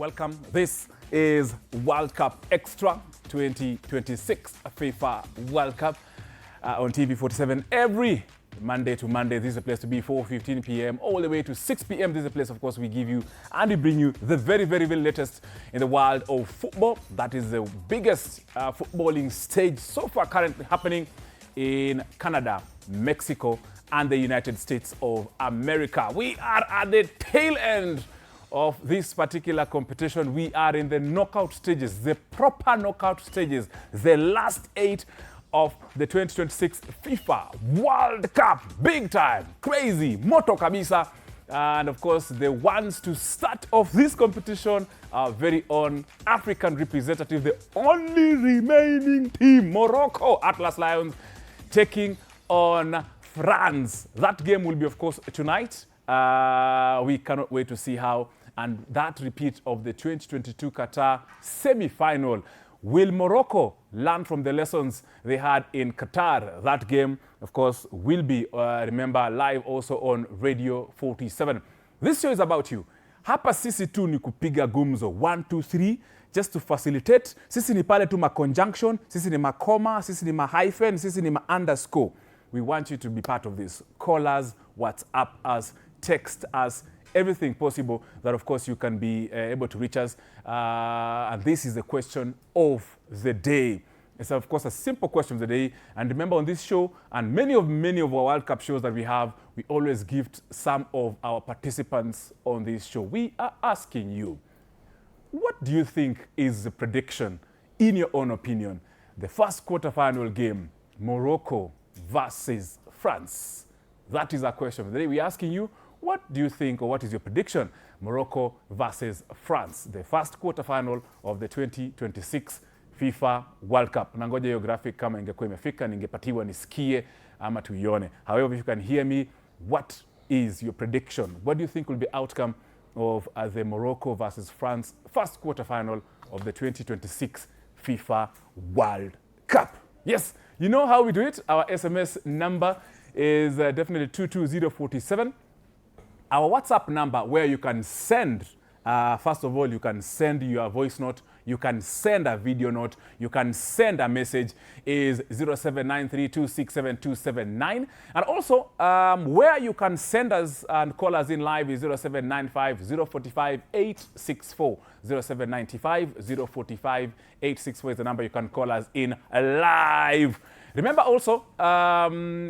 welcome. This is World Cup Extra 2026 FIFA World Cup on TV 47 every Monday to Monday. This is a place to be, 4:15 p.m. all the way to 6 p.m. This is a place, of course, we give you and we bring you the very latest in the world of football. That is the biggest footballing stage so far currently happening in Canada, Mexico, and the United States of America. We are at the tail end of this particular competition. We are in the knockout stages, the proper knockout stages, the last 8 of the 2026 FIFA World Cup. Big time, crazy, moto kabisa. And of course, the ones to start off this competition, our very own African representative, the only remaining team, Morocco, Atlas Lions, taking on France. That game will be, of course, tonight. We cannot wait to see how. And that repeat of the 2022 Qatar semi-final. Will Morocco learn from the lessons they had in Qatar? That game, of course, will be, remember, live also on Radio 47. This show is about you. Hapa sisi tu ni kupiga gumzo. 1, 2, 3, just to facilitate. Sisi ni pale tu ma conjunction, sisi ni ma comma, sisi ni ma hyphen, sisi ni ma underscore. We want you to be part of this. Call us, WhatsApp us, text us, everything possible that, of course, you can be able to reach us. And this is the question of the day. It's, of course, a simple question of the day. And remember, on this show and many of our World Cup shows that we have, we always gift some of our participants on this show. We are asking you, what do you think is the prediction, in your own opinion, the first quarterfinal game, Morocco versus France? That is our question of the day. We're asking you, what do you think, or what is your prediction? Morocco versus France, the first quarterfinal of the 2026 FIFA World Cup. Nangoja hiyo graphic kama ingekuwa imefika, ningepatiwa nisikie ama tuione. However, if you can hear me, what is your prediction? What do you think will be outcome of the Morocco versus France first quarterfinal of the 2026 FIFA World Cup? Yes, you know how we do it. Our SMS number is definitely 22047. Our WhatsApp number, where you can send, first of all, you can send your voice note, you can send a video note, you can send a message, is 0793267279. And also, where you can send us and call us in live is 0795-045-864. 0795-045-864 is the number you can call us in live. Remember also,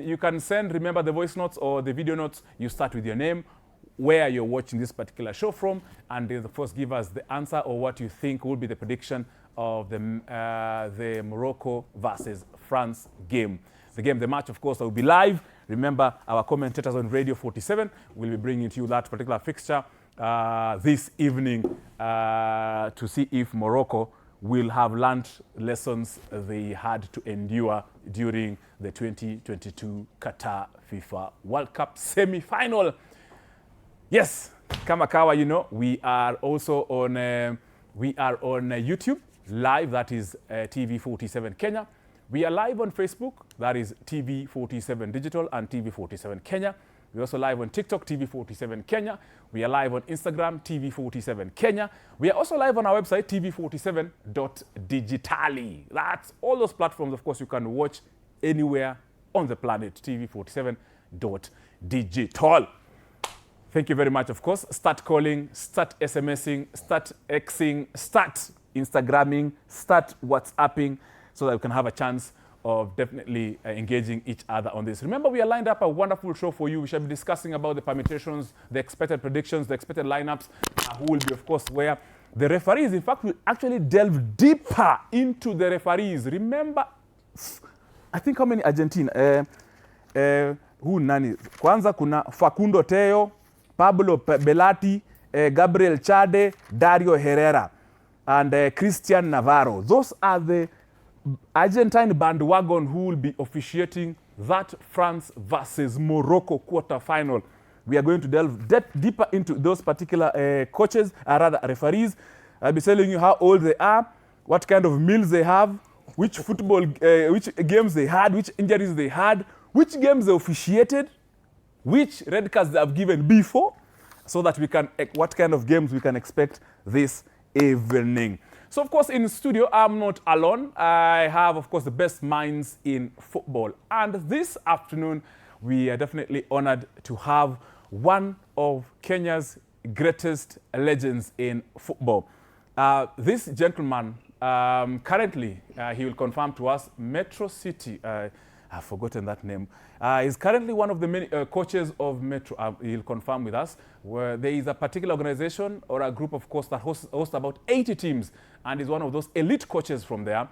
you can send, remember, the voice notes or the video notes, you start with your name, where you're watching this particular show from, and of course give us the answer or what you think will be the prediction of the Morocco versus France game. The match, of course, will be live. Remember, our commentators on Radio 47 will be bringing to you that particular fixture this evening to see if Morocco will have learned lessons they had to endure during the 2022 Qatar FIFA World Cup semi-final. Yes, kama kawa, you know, we are also on YouTube live, that is TV 47 Kenya. We are live on Facebook, that is TV 47 Digital and TV 47 Kenya. We're also live on TikTok, TV 47 Kenya. We are live on Instagram, TV 47 Kenya. We are also live on our website, tv47.digitally. That's all those platforms, of course, you can watch anywhere on the planet, tv47.digital. Thank you very much, of course. Start calling, start SMSing, start Xing, start Instagramming, start WhatsApping, so that we can have a chance of definitely engaging each other on this. Remember, we are lined up a wonderful show for you. We shall be discussing about the permutations, the expected predictions, the expected lineups, who will be, of course, where the referees. In fact, we'll actually delve deeper into the referees. Remember, I think how many Argentina? Who nani? Kwanza kuna Facundo Teo, Pablo Belatti, Gabriel Chade, Dario Herrera, and Christian Navarro. Those are the Argentine bandwagon who will be officiating that France versus Morocco quarterfinal. We are going to delve deeper into those particular coaches, rather referees. I'll be telling you how old they are, what kind of meals they have, which football, which games they had, which injuries they had, which games they officiated, which red cards they have given before, so that we can, what kind of games we can expect this evening. So, of course, in studio, I'm not alone. I have, of course, the best minds in football. And this afternoon, we are definitely honored to have one of Kenya's greatest legends in football. This gentleman, currently, he will confirm to us, Metro City, I've forgotten that name, is currently one of the many coaches of Metro. He'll confirm with us, where there is a particular organization or a group, of course, that hosts about 80 teams and is one of those elite coaches from there.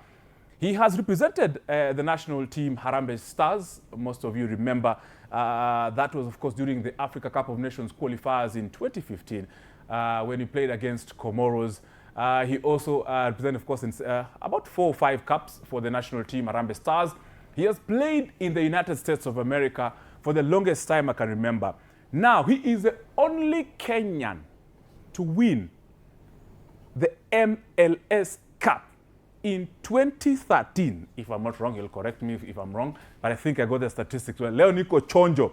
He has represented the national team, Harambee Stars. Most of you remember that was, of course, during the Africa Cup of Nations qualifiers in 2015 when he played against Comoros. He also represented, of course, in about 4 or 5 cups for the national team, Harambee Stars. He has played in the United States of America for the longest time I can remember. Now, he is the only Kenyan to win the MLS Cup in 2013. If I'm not wrong, he'll correct me if I'm wrong, but I think I got the statistics well. Leo Niko Chonjo.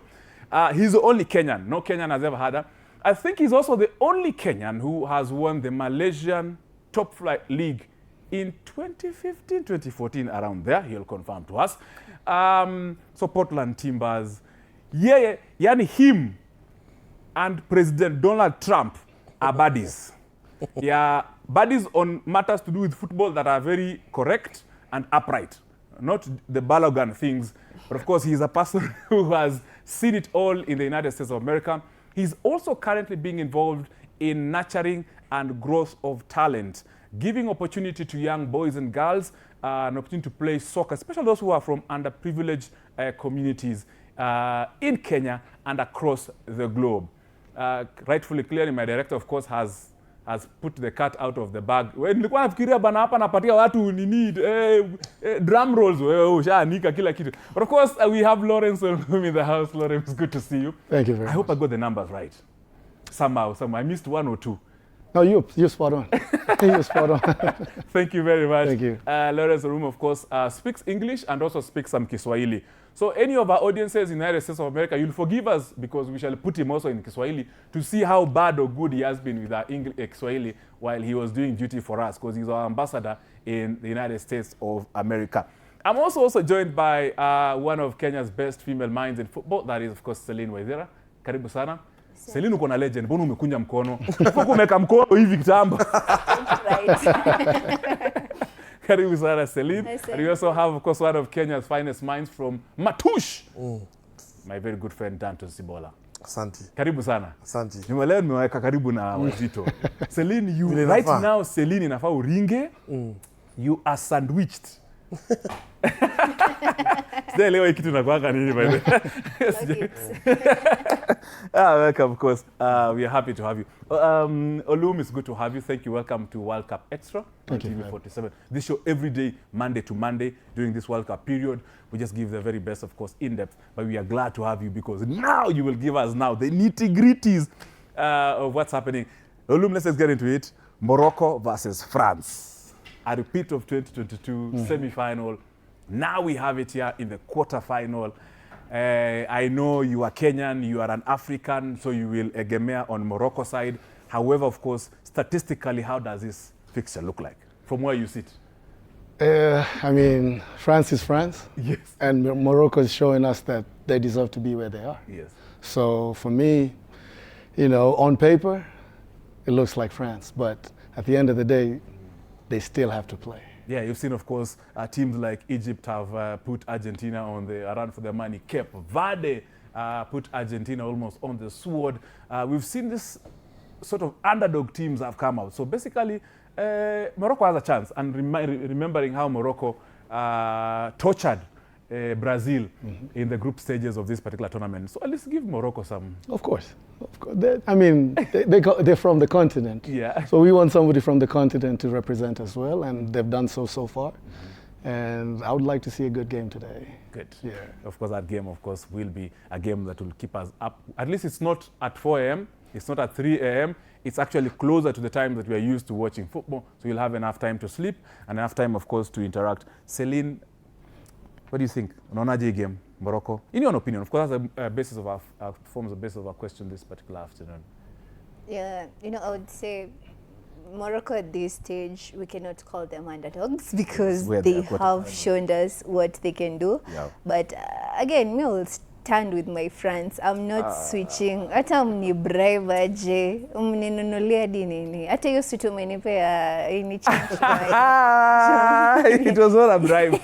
He's the only Kenyan. No Kenyan has ever had that. I think he's also the only Kenyan who has won the Malaysian Top Flight League in 2015, 2014, around there. He'll confirm to us. So Portland Timbers. Yeah, yani him and President Donald Trump are buddies. Yeah, buddies on matters to do with football that are very correct and upright. Not the balagan things. But of course, he's a person who has seen it all in the United States of America. He's also currently being involved in nurturing and growth of talent, giving opportunity to young boys and girls an opportunity to play soccer, especially those who are from underprivileged communities in Kenya and across the globe. Rightfully, clearly, my director, of course, has put the cat out of the bag. Nilikuwa nafikiria bana hapa napatia watu nini drum rolls ushanika kila kitu. But of course, we have Lawrence Olum in the house. Lawrence, good to see you. Thank you very much. I hope I got the numbers right. Somehow. I missed 1 or 2. No, you're spot on. You're spot on. Thank you very much. Thank you. Lawrence Olum, of course, speaks English and also speaks some Kiswahili. So any of our audiences in the United States of America, you'll forgive us because we shall put him also in Kiswahili to see how bad or good he has been with our Kiswahili while he was doing duty for us, because he's our ambassador in the United States of America. I'm also joined by one of Kenya's best female minds in football. That is, of course, Celine Waithera. Karibu sana. Celine, uko na legend. Mbona umekunja mkono? Fuku umeka mkono hivi kitambo. Karibu sana, Celine. And we also have, of course, one of Kenya's finest minds from Matush. My very good friend, Danton Sibola. Asante. Karibu sana. Asante. Nimeweka nimeweka karibu na wazito. Celine, you right now, Celine, inafaa uringe. You are sandwiched. Today, leo kitu nakuanga nini by the way. Welcome, of course. We are happy to have you. Olum, it's good to have you. Thank you. Welcome to World Cup Extra on TV47. This show every day, Monday to Monday, during this World Cup period. We just give the very best, of course, in depth. But we are glad to have you because now you will give us now the nitty-gritties of what's happening. Olum, let's get into it. Morocco versus France. A repeat of 2022 semi-final. Now we have it here in the quarter-final. I know you are Kenyan, you are an African, so you will egemea on Morocco side. However, of course, statistically, how does this fixture look like from where you sit? I mean, France is France. Yes. And Morocco is showing us that they deserve to be where they are. Yes. So for me, you know, on paper, it looks like France. But at the end of the day, they still have to play. Yeah, you've seen, of course, teams like Egypt have put Argentina on the run for their money. Cape Verde put Argentina almost on the sword. We've seen this sort of underdog teams have come out. So basically, Morocco has a chance. And remembering how Morocco tortured Brazil in the group stages of this particular tournament. So at least give Morocco some. Of course. They're from the continent. Yeah. So we want somebody from the continent to represent as well, and they've done so far. And I would like to see a good game today. Good. Yeah. Of course, that game, of course, will be a game that will keep us up. At least it's not at 4 a.m. It's not at 3 a.m. It's actually closer to the time that we are used to watching football. So you'll have enough time to sleep and enough time, of course, to interact. Celine, what do you think? Unaonaje game, Morocco? In your opinion, of course, that's a basis of our forms the basis of our question this particular afternoon. Yeah, I would say Morocco at this stage, we cannot call them underdogs because Where they they are have shown us what they can do. Yeah. But again, me will stand with my friends. I'm not switching. Hata mnibribe aje, mninunulia hadi nini. Hata hiyo suit umenipea ini change. It was not a bribe.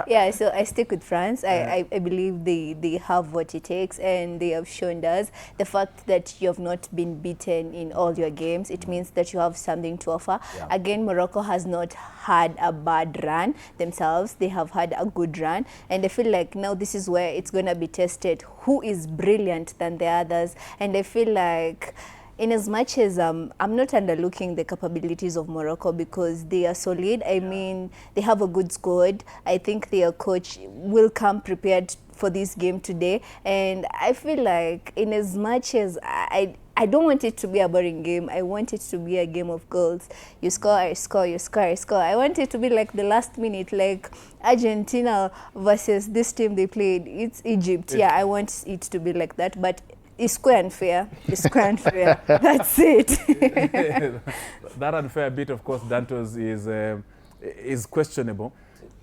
Yeah, so I stick with France. I believe they have what it takes, and they have shown us the fact that you have not been beaten in all your games. It means that you have something to offer. Yeah. Again, Morocco has not had a bad run themselves. They have had a good run, and I feel like now this is where it's going to be tested. Who is brilliant than the others? And I feel like, in as much as I'm not underlooking the capabilities of Morocco because they are solid. I mean, they have a good squad. I think their coach will come prepared for this game today. And I feel like, in as much as I don't want it to be a boring game, I want it to be a game of goals. You score, I score, you score, I score. I want it to be like the last minute, like Argentina versus this team they played. It's Egypt. Yeah, I want it to be like that. But it's square and fair. It's square and fair. That's it. That unfair bit, of course, Dantos is questionable.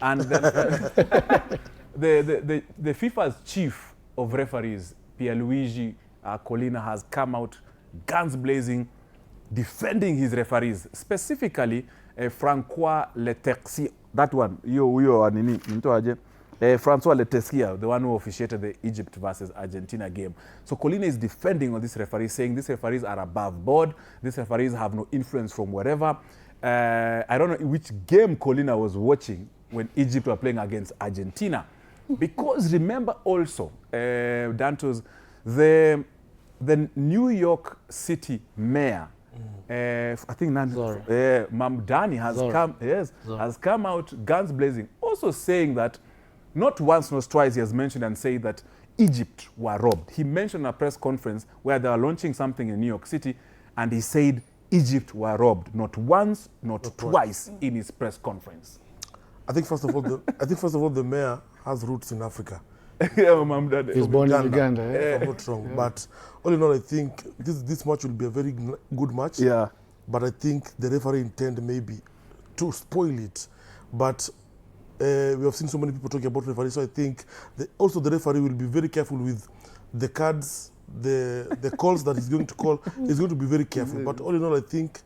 And then, the FIFA's chief of referees, Pierluigi Collina, has come out guns blazing, defending his referees, specifically Francois Letexier. That one, Francois Letexier, the one who officiated the Egypt versus Argentina game. So Collina is defending on this referee, saying these referees are above board. These referees have no influence from wherever. I don't know which game Collina was watching when Egypt were playing against Argentina. Because remember also, Dantos, the New York City mayor, I think Mamdani has come out guns blazing, also saying that not once nor twice he has mentioned and said that Egypt were robbed. He mentioned a press conference where they were launching something in New York City, and he said Egypt were robbed, not once, not twice in his press conference. I think first of all, the mayor has roots in Africa. He's born in Uganda. If I'm not wrong. But all in all, I think this match will be a very good match. Yeah. But I think the referee intend maybe to spoil it. But we have seen so many people talking about referee, so I think also the referee will be very careful with the cards, the calls that he's going to call. He's going to be very careful. But all in all, I think,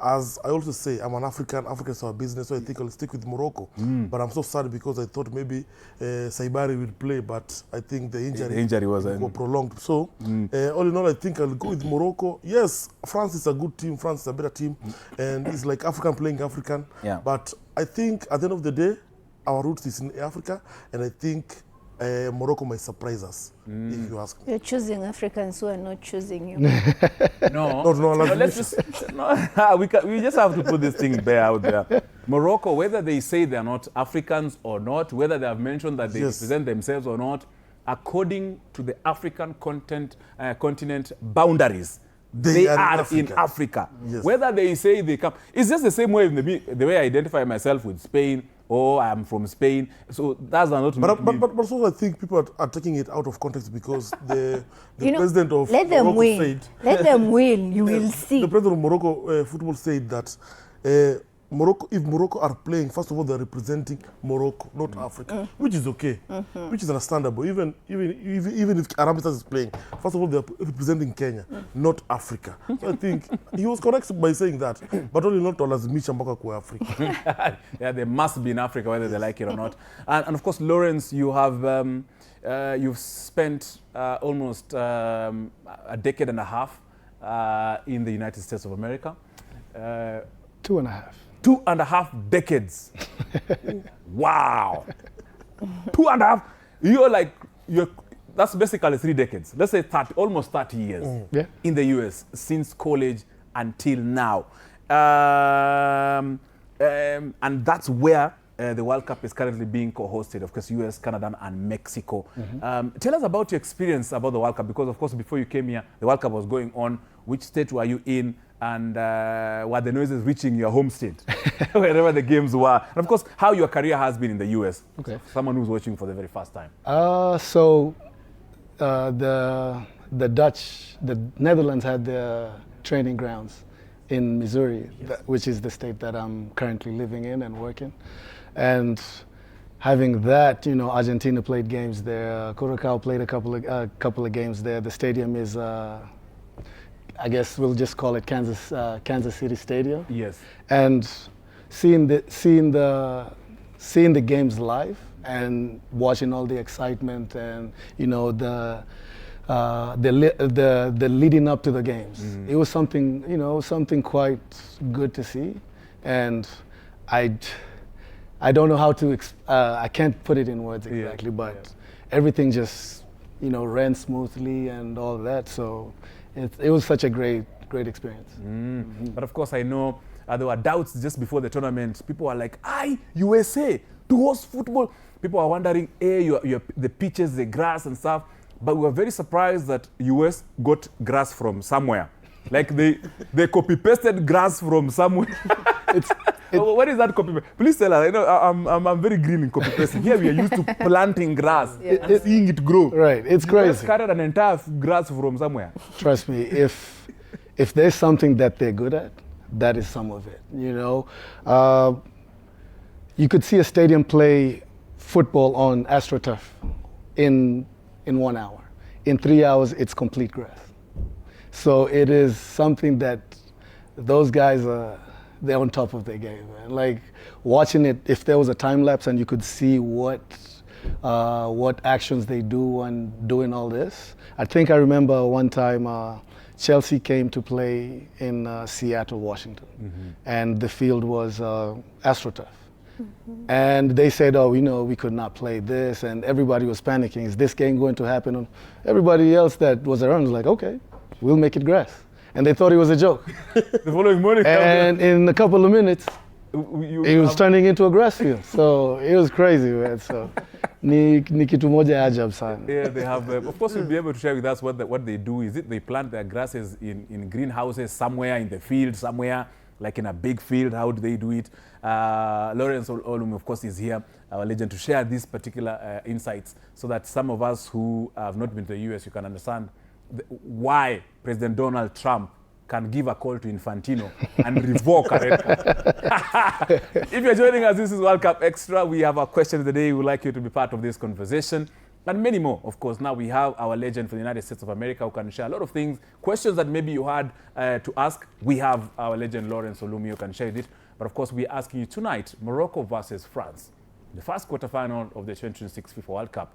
as I also say, I'm an African. Africa is our business, so I think I'll stick with Morocco. But I'm so sad because I thought maybe Saibari will play, but I think the injury was prolonged. So all in all, I think I'll go with Morocco. Yes, France is a good team. France is a better team, and it's like African playing African. Yeah. But I think at the end of the day, our roots is in Africa, and I think Morocco might surprise us, if you ask me. You're choosing Africans who are not choosing you. Let's just, we just have to put this thing bare out there. Morocco, whether they say they're not Africans or not, whether they have mentioned that they represent themselves or not, according to the African continent boundaries, they are in Africa. Yes. Whether they say they come, it's just the same way the way I identify myself with Spain, or I'm from Spain. So that's not. But also I think people are taking it out of context because the president of let them Morocco win. said, Let them win. You will see. The president of Morocco football said that if Morocco are playing, first of all, they're representing Morocco, not Africa, which is okay, which is understandable. Even if Arabitas is playing, first of all, they're representing Kenya, not Africa. So I think he was correct by saying that, but only not all as Michambaka kwa Africa. Yeah, they must be in Africa, whether they like it or not. And of course, Lawrence, you have you've spent almost a decade and a half in the United States of America. 2.5. 2.5 decades. Wow. 2.5. That's basically 3 decades. Let's say almost 30 years in the US since college until now. And that's where the World Cup is currently being co-hosted, of course, US, Canada, and Mexico. Tell us about your experience about the World Cup, because, of course, before you came here, the World Cup was going on. Which state were you in? And were the noises reaching your home state, wherever the games were? And of course, how your career has been in the US, someone who's watching for the very first time. The Netherlands had their training grounds in Missouri, which is the state that I'm currently living in and working. And having that, you know, Argentina played games there. Curacao played a couple of games there. The stadium is, I guess we'll just call it Kansas City Stadium. Yes. And seeing the games live and watching all the excitement and, you know, the leading up to the games. It was something, you know, something quite good to see. And I don't know how to, I can't put it in words exactly, but everything just, you know, ran smoothly and all that. So it was such a great experience. But of course, I know there were doubts just before the tournament. People were like, USA to host football. People are wondering, the pitches, the grass and stuff. But we were very surprised that US got grass from somewhere. Like they copy-pasted grass from somewhere. What is that copy? Please tell us. You know, I'm very green in copy-pasting. Here we are used to planting grass and seeing it grow. Right, it's crazy. They carried an entire grass from somewhere. Trust me, if there's something that they're good at, that is some of it. You know, you could see a stadium play football on AstroTurf in 1 hour. In 3 hours, it's complete grass. So it is something that those guys they're on top of their game, man. Like watching it, if there was a time lapse and you could see what actions they do when doing all this. I think I remember one time Chelsea came to play in Seattle, Washington, and the field was AstroTurf. And they said, oh, you know, we could not play this, and everybody was panicking. Is this game going to happen? Everybody else that was around was like, okay, we'll make it grass. And they thought it was a joke. The following morning. And in a couple of minutes, it was turning into a grass field. So it was crazy, man. So ni kitu moja ajab sana. Yeah, they have. Of course, you'll be able to share with us what they do. Is it they plant their grasses in greenhouses somewhere in the field, somewhere like in a big field? How do they do it? Lawrence Olum, of course, is here, our legend, to share these particular insights so that some of us who have not been to the US, you can understand why President Donald Trump can give a call to Infantino and revoke a red card. If you're joining us, this is World Cup Extra. We have a question of the day. We would like you to be part of this conversation. And many more, of course. Now we have our legend for the United States of America who can share a lot of things, questions that maybe you had to ask. We have our legend Lawrence Olum who can share it. But of course, we're asking you tonight, Morocco versus France, the first quarterfinal of the 2026 FIFA World Cup.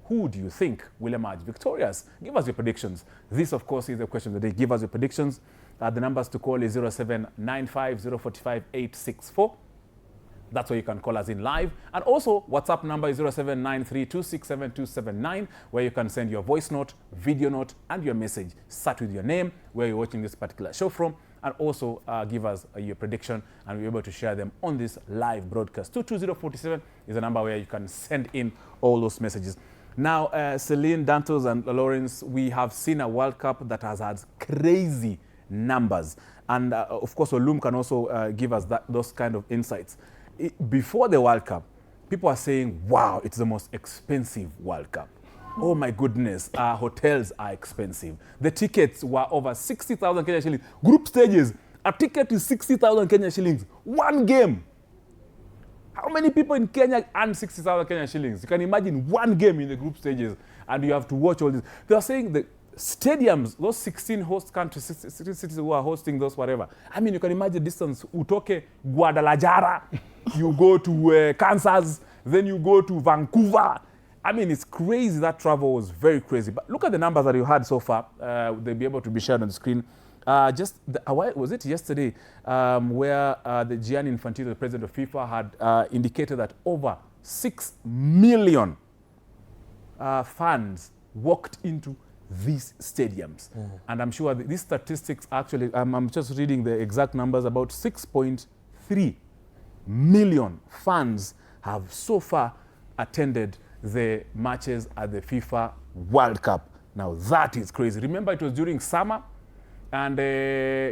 Who do you think will emerge victorious? Give us your predictions. This, of course, is the question of the day. Give us your predictions. The numbers to call is 0795 045 864. That's where you can call us in live. And also, WhatsApp number is 0793 267 where you can send your voice note, video note, and your message. Start with your name, where you're watching this particular show from, and also give us your prediction, and we're able to share them on this live broadcast. 22047 is the number where you can send in all those messages. Now, Celine, Dantos, and Lawrence, we have seen a World Cup that has had crazy numbers. And of course, Olum can also give us those kind of insights. Before the World Cup, people are saying, wow, it's the most expensive World Cup. Oh my goodness, hotels are expensive. The tickets were over 60,000 Kenya shillings. Group stages, a ticket is 60,000 Kenya shillings. One game. How many people in Kenya earn 60,000 Kenya shillings? You can imagine one game in the group stages, and you have to watch all this. They are saying the stadiums, those 16 host countries, 16 cities who are hosting those whatever. I mean, you can imagine distance. Utoke Guadalajara, you go to Kansas, then you go to Vancouver. I mean, it's crazy. That travel was very crazy. But look at the numbers that you had so far. They'll be able to be shared on the screen. Was it yesterday where the Gianni Infantino, the president of FIFA, had indicated that over 6 million fans walked into these stadiums. And I'm sure these statistics actually, I'm just reading the exact numbers, about 6.3 million fans have so far attended the matches at the FIFA World Cup. Now that is crazy. Remember, it was during summer, and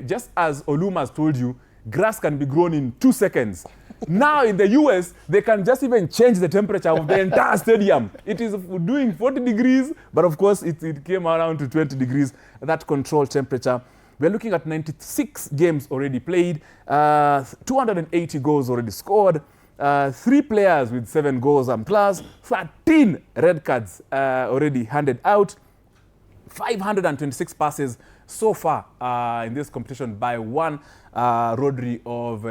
just as Olum has told you, grass can be grown in 2 seconds. Now in the US, they can just even change the temperature of the entire stadium. It is doing 40 degrees, but of course it came around to 20 degrees, that controlled temperature. we're looking at 96 games already played, 280 goals already scored, 3 players with 7 goals and plus, 13 red cards already handed out, 526 passes so far in this competition by one Rodri of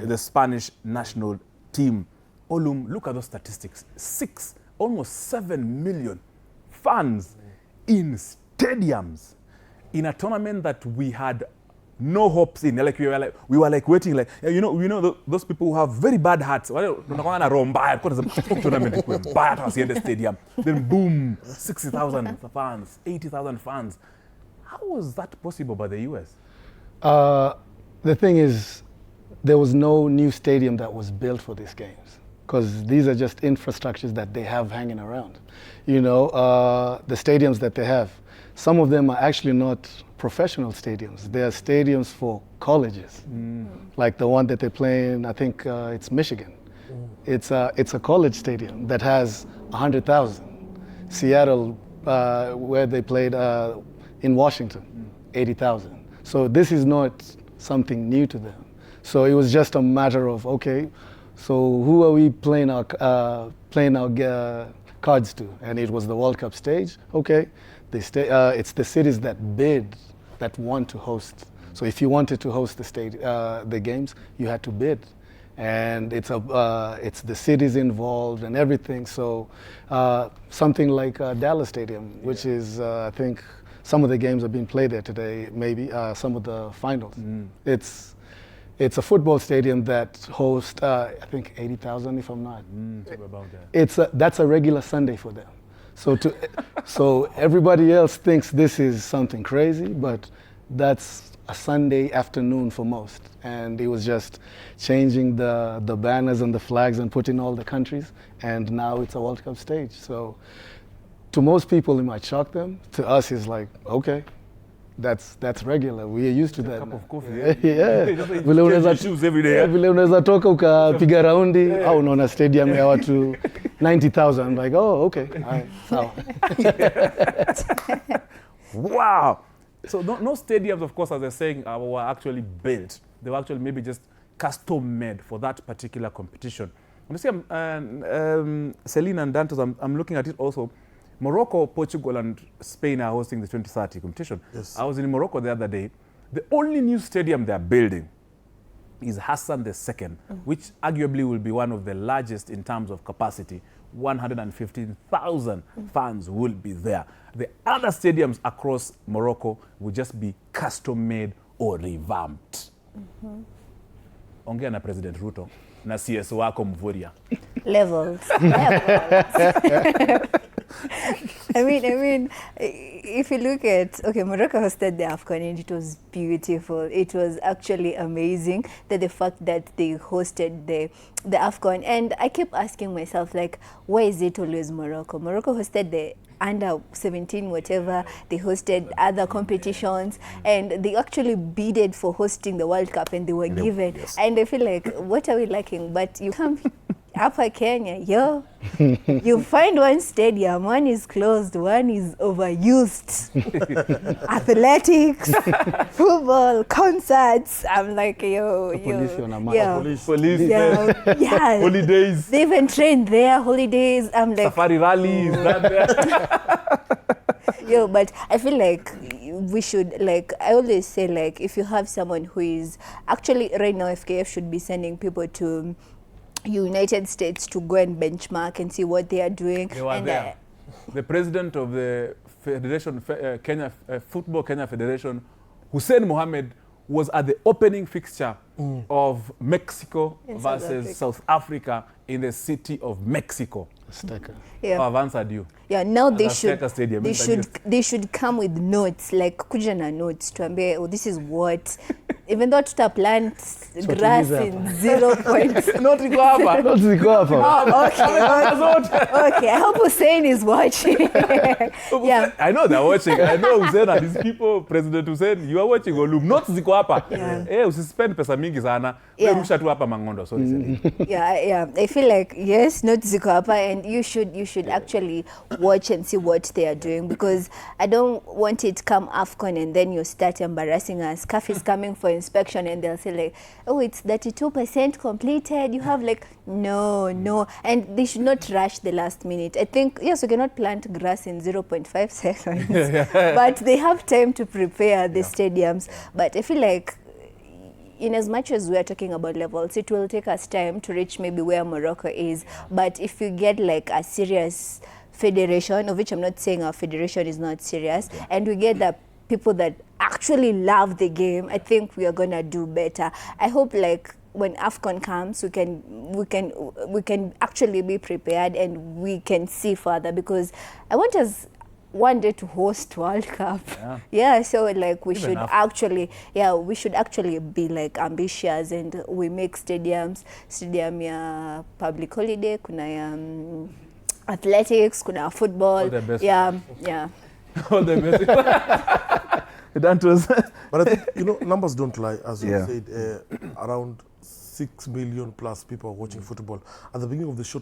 the Spanish national team. Olum, look at those statistics. Almost 7 million fans in stadiums in a tournament that we had no hopes in. Like we were waiting, like those people who have very bad hearts. Stadium. Then boom, 60,000 fans, 80,000 fans. How was that possible by the US? The thing is, there was no new stadium that was built for these games, because these are just infrastructures that they have hanging around. The stadiums that they have, some of them are actually not professional stadiums. They are stadiums for colleges, like the one that they play in, I think it's Michigan. It's a college stadium that has 100,000. Seattle, where they played in Washington, 80,000. So this is not something new to them. So it was just a matter of, okay, so who are we playing our cards to? And it was the World Cup stage. Okay, it's the cities that bid that want to host. So if you wanted to host the games, you had to bid, and it's the cities involved and everything. So something like Dallas Stadium, which is I think some of the games are being played there today. Maybe some of the finals. It's a football stadium that hosts, I think, 80,000, if I'm not. About that. That's a regular Sunday for them. So everybody else thinks this is something crazy, but that's a Sunday afternoon for most. And it was just changing the banners and the flags and putting all the countries, and now it's a World Cup stage. So to most people, it might shock them. To us, it's like, okay. That's regular. We are used to that. Cup of coffee. Vile unaweza shoes every day. Vile unaweza toka ukapiga raundi au unaona stadium ya watu 90,000. I'm like, oh, okay. All right. Sawa. Wow. So no stadiums, of course, as they're saying, were actually built. They were actually maybe just custom made for that particular competition. And you see, Celine and Dantos, I'm looking at it also. Morocco, Portugal, and Spain are hosting the 2030 competition. Yes. I was in Morocco the other day. The only new stadium they're building is Hassan II, which arguably will be one of the largest in terms of capacity. 115,000 fans will be there. The other stadiums across Morocco will just be custom-made or revamped. Ongea na President Ruto na CS wako Mvurya. Levels. I mean, if you look at, Morocco hosted the AFCON and it was beautiful. It was actually amazing that the fact that they hosted the AFCON. And I kept asking myself, like, why is it always Morocco? Morocco hosted the under 17 whatever, they hosted other competitions, and they actually bidded for hosting the World Cup, and they were given. Yes. And I feel like, what are we lacking? But you come Upper Kenya, you find one stadium, one is closed, one is overused. Athletics, football, concerts. I'm like, Police, yeah. Holidays. They even train there, holidays. I'm like, Safari rallies. But I feel like we should, like, I always say, like, if you have someone who is, actually right now FKF should be sending people to United States to go and benchmark and see what they are doing. They were there. The president of the Federation, Football Kenya Federation, Hussein Mohammed, was at the opening fixture of Mexico versus South Africa in the city of Mexico. Yeah. I've answered you. Yeah, now they should come with notes, like kuja na notes to ambe, oh, this is what even though tuta plant grass what in 0 points. Not iko hapa. Not ziko hapa. Oh, okay, I hope Hussein is watching. Yeah. I know they're watching. I know Hussein and these people, President Hussein, you are watching Olum. Not ziko hapa. Yeah. Usispend pesa mingi sana. Yeah. Rusha tu hapa Mangondo. Sorry. Yeah. I feel like, yes, not ziko hapa, and you should actually watch and see what they are doing, because I don't want it come AFCON and then you start embarrassing us. CAF is coming for inspection and they'll say like, oh, it's 32% completed. You have like, no. And they should not rush the last minute. I think, yes, we cannot plant grass in 0.5 seconds, but they have time to prepare the stadiums. But I feel like, in as much as we are talking about levels, it will take us time to reach maybe where Morocco is. But if you get like a serious federation, of which I'm not saying our federation is not serious, and we get the people that actually love the game, I think we are gonna do better. I hope like when AFCON comes, we can actually be prepared and we can see further, because I want us one day to host World Cup. Yeah, so like we should actually be like ambitious, and we make stadium ya public holiday, kuna ya athletics, kuna football. All the best. Yeah. All the best. That was. But I think, numbers don't lie, as you said. Around 6 million plus people are watching football. At the beginning of the show,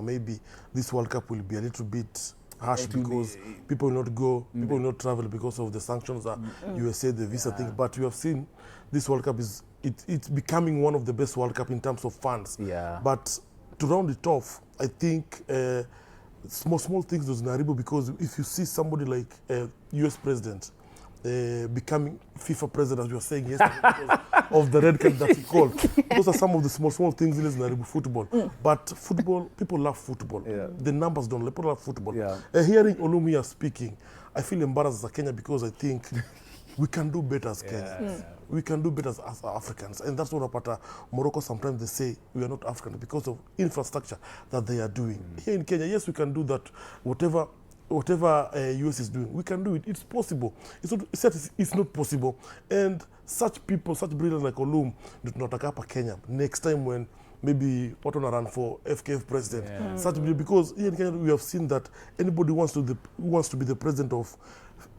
maybe this World Cup will be a little bit harsh because people will not go, people will not travel because of the sanctions, USA, the visa thing. But we have seen this World Cup it's becoming one of the best World Cup in terms of fans. Yeah. But to round it off, I think small things does Naribo, because if you see somebody like US president becoming FIFA president, as you were saying yesterday, because of the red card that he called. Those are some of the small things in Naribo football. But football, people love football. Yeah. The numbers don't. People love football. Yeah. Hearing Olum here speaking, I feel embarrassed as a Kenya, because I think we can do better as Kenyans. We can do better as Africans. And that's what about Morocco, sometimes they say we are not African because of infrastructure that they are doing. Here in Kenya, yes, we can do that. Whatever US is doing, we can do it. It's possible. It's not possible. And such people, such brilliant like Olum, do not attack Kenya next time when maybe Potona run for FKF president. Such because here in Kenya we have seen that anybody who wants to be the president of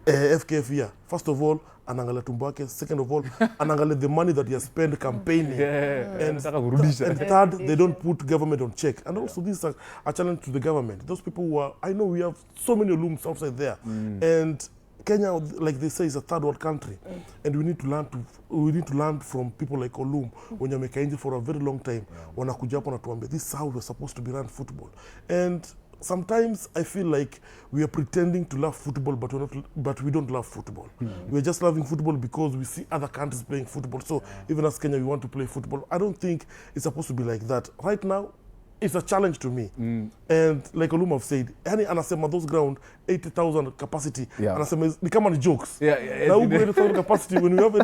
FKF here, first of all, anangale tumbake. Second of all, anangale the money that he has spent campaigning. And third, they don't put government on check. And also this is a challenge to the government. Those people who are, I know we have so many Olums outside there. And Kenya, like they say, is a third world country. And we need to learn from people like Olum, when you make India for a very long time. Wanakuja hapo na tuambia, this is how we're supposed to be run football. And sometimes I feel like we are pretending to love football, but we don't love football. We're just loving football because we see other countries playing football. So even as Kenya, we want to play football. I don't think it's supposed to be like that. Right now, it's a challenge to me. And like Olum have said, anasema those ground 80,000 capacity. Anasema ni kama ni jokes. Now we 80,000 capacity when we have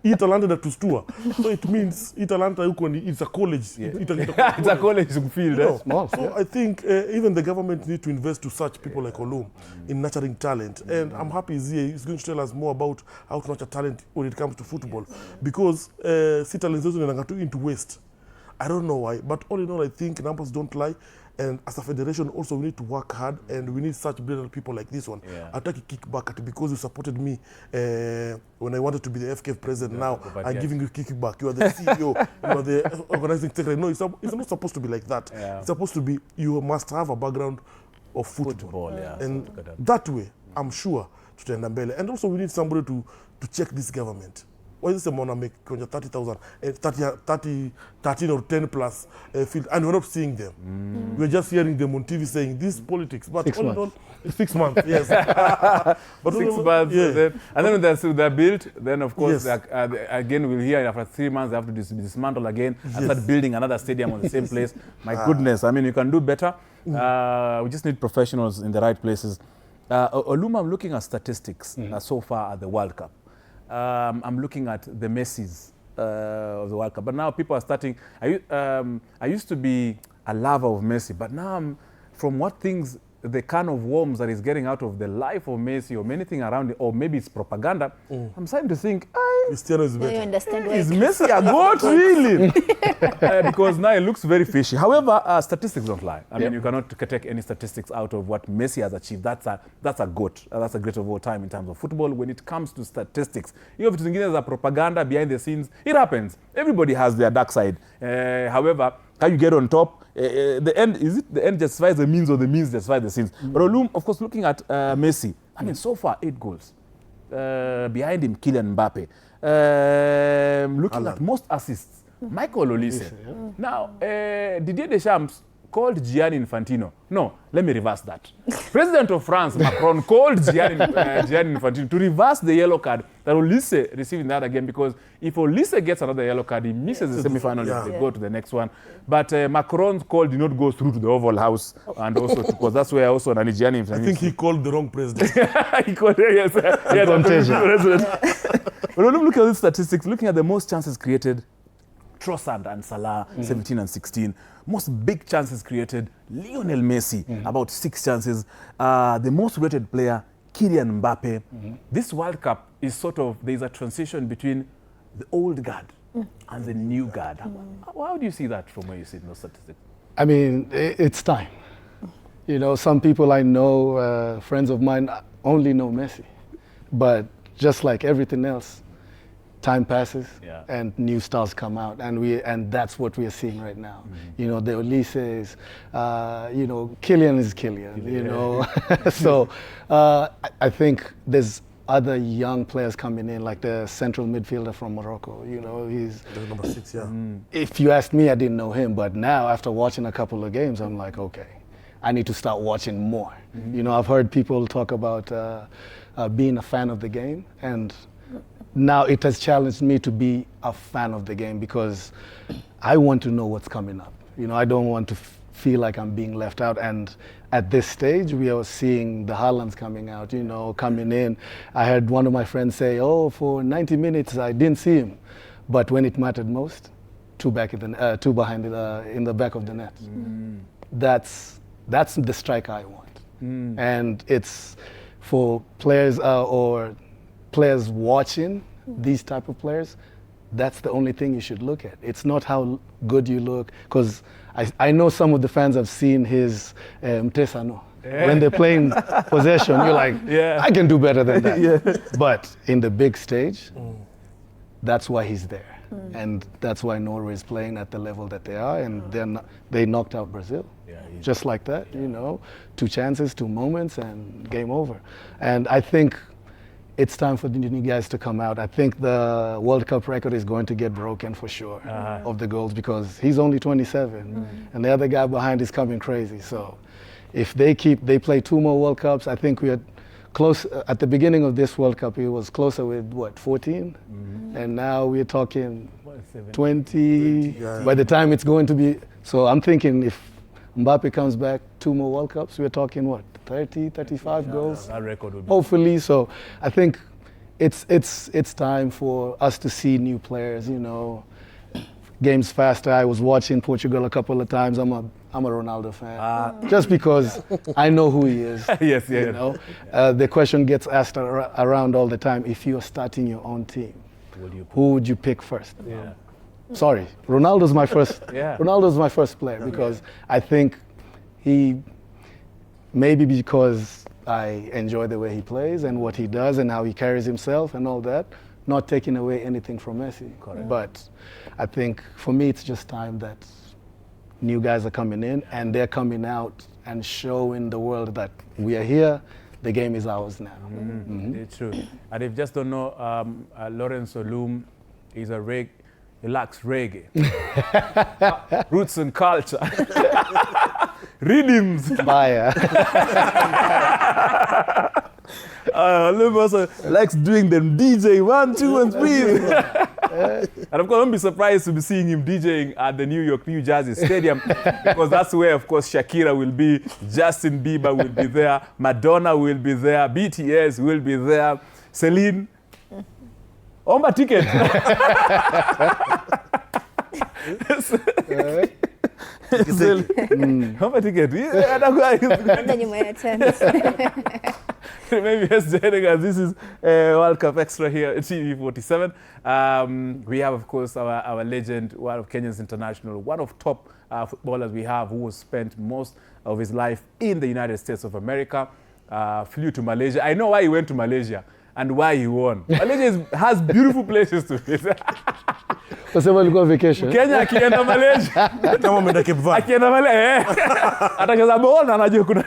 Italanta that to store. So it means Italanta it's a college. It's a college field. So I think even the government need to invest to such people like Olum in nurturing talent. And I'm happy he's going to tell us more about how to nurture talent when it comes to football. Because talent into waste. I don't know why, but all in all, I think numbers don't lie. And as a federation, also, we need to work hard, and we need such brilliant people like this one. I take a kickback at because you supported me when I wanted to be the FKF president. Now I'm giving you kickback. You are the CEO, you are the organizing secretary. No, it's not supposed to be like that. It's supposed to be, you must have a background of football. And that way, I'm sure, to Mbele. And also, we need somebody to check this government. Why is this amount make 30,000, 13 or 10 plus field, and we're not seeing them. We're just hearing them on TV saying this politics. But 6 months. All, 6 months, yes. But 6 months, and then when they're built, then of course, again, we'll hear after 3 months they have to dismantle again and start building another stadium on the same place. My goodness, I mean, you can do better. We just need professionals in the right places. Olum, I'm looking at statistics so far at the World Cup. I'm looking at the Messis of the World Cup. But now people are starting. I used to be a lover of Messi, but now from what things the can of worms that is getting out of the life of Messi or anything around it, or maybe it's propaganda, I'm starting to think, Cristiano is Now you better. understand why is Messi a goat, really? Because now it looks very fishy. However, statistics don't lie. I mean, you cannot take any statistics out of what Messi has achieved. That's a goat. That's a great of all time in terms of football. When it comes to statistics, you have to think there's a propaganda behind the scenes. It happens. Everybody has their dark side. However, how you get on top, the end, is it the end justifies the means or the means justify the sins? But Olum, of course, looking at Messi, I mean, so far, 8 goals. Behind him, Kylian Mbappe. Looking at most assists, Michael Olise. Now, Didier Deschamps called Gianni Infantino. No, let me reverse that. President of France, Macron, called Gianni Infantino to reverse the yellow card that Olise received in the other game, because if Olise gets another yellow card, he misses the semi-final if they go to the next one. But Macron's call did not go through to the Oval House, and also because that's where also Gianni Infantino. I think he called the wrong president. He called, yes, president. But when you look at these statistics, looking at the most chances created, Trossard and Salah, 17 and 16. Most big chances created, Lionel Messi, about 6 chances. The most rated player, Kylian Mbappe. This World Cup is sort of, there's a transition between the old guard and the new guard. How do you see that from where you see those statistics? I mean, it's time. You know, some people I know, friends of mine, only know Messi. But just like everything else, time passes and new stars come out, and that's what we are seeing right now. You know, the Ulises, you know, Kylian is Kylian, you know. So I think there's other young players coming in, like the central midfielder from Morocco. You know, he's Number 6, yeah. If you asked me, I didn't know him, but now after watching a couple of games, I'm like, okay, I need to start watching more. You know, I've heard people talk about being a fan of the game, and now it has challenged me to be a fan of the game, because I want to know what's coming up. You know, I don't want to feel like I'm being left out. And at this stage, we are seeing the Haalands coming out, you know, coming in. I had one of my friends say, oh, for 90 minutes, I didn't see him. But when it mattered most, two behind in the back of the net. That's the strike I want. And it's for players or players watching these type of players, that's the only thing you should look at. It's not how good you look, because I know some of the fans have seen his Mtesano. When they're playing possession, you're like, I can do better than that. But in the big stage, that's why he's there. And that's why Norway is playing at the level that they are, and they knocked out Brazil. Just like that, you know, 2 chances, 2 moments, and game over. And I think it's time for the new guys to come out. I think the World Cup record is going to get broken for sure of the goals, because he's only 27 and the other guy behind is coming crazy. So if they play 2 more World Cups, I think we are close. At the beginning of this World Cup, he was closer with what, 14? And now we're talking 20. By the time it's going to be, so I'm thinking if Mbappe comes back 2 more World Cups, we're talking what, 30, 35 goals? That record would be hopefully. So I think it's time for us to see new players, you know, games faster. I was watching Portugal a couple of times. I'm a Ronaldo fan, just because I know who he is. You know, the question gets asked around all the time: if you're starting your own team, who would you pick first? Sorry, Ronaldo's my first. Ronaldo's my first player, because I think maybe because I enjoy the way he plays and what he does and how he carries himself and all that, not taking away anything from Messi. But I think for me, it's just time that new guys are coming in and they're coming out and showing the world that we are here. The game is ours now. It's true. And if you just don't know, Lawrence Olum is he lacks reggae. Roots and culture. Rhythms. Olum also likes doing them DJ 1, 2, and 3. And of course, don't be surprised to be seeing him DJing at the New Jersey Stadium, because that's where, of course, Shakira will be, Justin Bieber will be there, Madonna will be there, BTS will be there, Celine. On my ticket. Hapa ticket. Hata nyuma ya tent. Maybe just joining us. This is World Cup Extra here at TV47. We have, of course, our legend, one of Kenya's international, one of top footballers we have, who has spent most of his life in the United States of America. Flew to Malaysia. I know why he went to Malaysia and why he won. Malaysia has beautiful places to visit. Kwa sababu alikuwa vacation. Kenya akienda Malaysia. Kama umeenda Cape Verde. Akienda Malaysia. Atacheza bola anajua kuna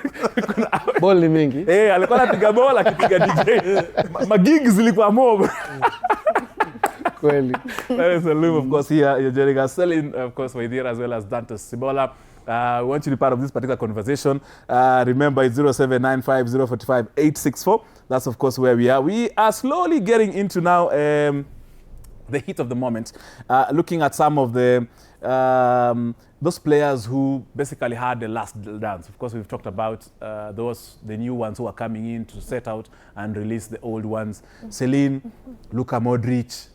Ball ni mingi. alikuwa anapiga bola akipiga DJ. Magigs zilikuwa mob. Kweli. Lawrence Olum, of course, here you're joining us. Selling, of course, Waithira as well as Dantos Sibola. We want you to be part of this particular conversation. Remember, it's 0795045864. That's, of course, where we are. We are slowly getting into now the heat of the moment, looking at some of the those players who basically had the last dance. Of course, we've talked about the new ones who are coming in to set out and release the old ones. Celine, Luka Modric,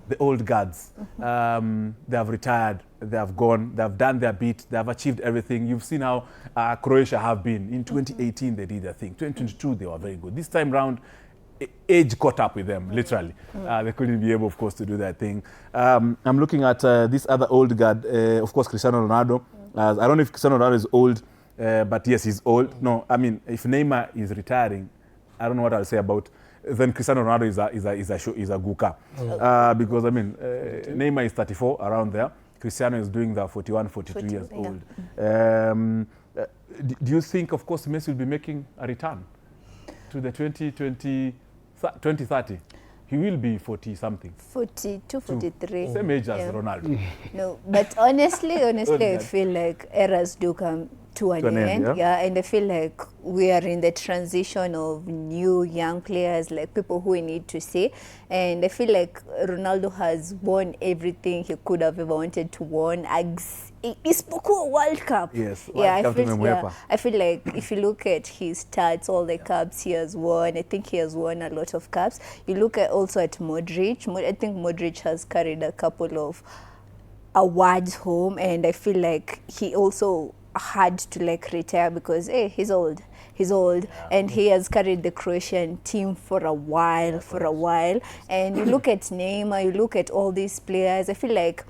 the old guards. They have retired, they have gone, they have done their bit, they have achieved everything. You've seen how Croatia have been. In 2018, they did their thing. 2022, they were very good. This time round, age caught up with them, literally. They couldn't be able, of course, to do that thing. I'm looking at this other old guard, of course, Cristiano Ronaldo. I don't know if Cristiano Ronaldo is old, but yes, he's old. No, I mean, if Neymar is retiring, I don't know what I'll say about. Then Cristiano Ronaldo is a Guka. Because, I mean, Neymar is 34, around there. Cristiano is doing the 41, 42 years old. Do you think, of course, Messi will be making a return to the 2030? He will be 40-something. 42, 43. Same age as Ronaldo. No, but honestly, I feel like eras do come to an end. Yeah, and I feel like we are in the transition of new young players, like people who we need to see. And I feel like Ronaldo has won everything he could have ever wanted to win. Isipokuwa World Cup. Yes, I feel like if you look at his stats, all the cups he has won, I think he has won a lot of cups. You look at also at Modric. I think Modric has carried a couple of awards home, and I feel like he also had to retire because he's old, and he has carried the Croatian team for a while. And you look at Neymar, you look at all these players, I feel like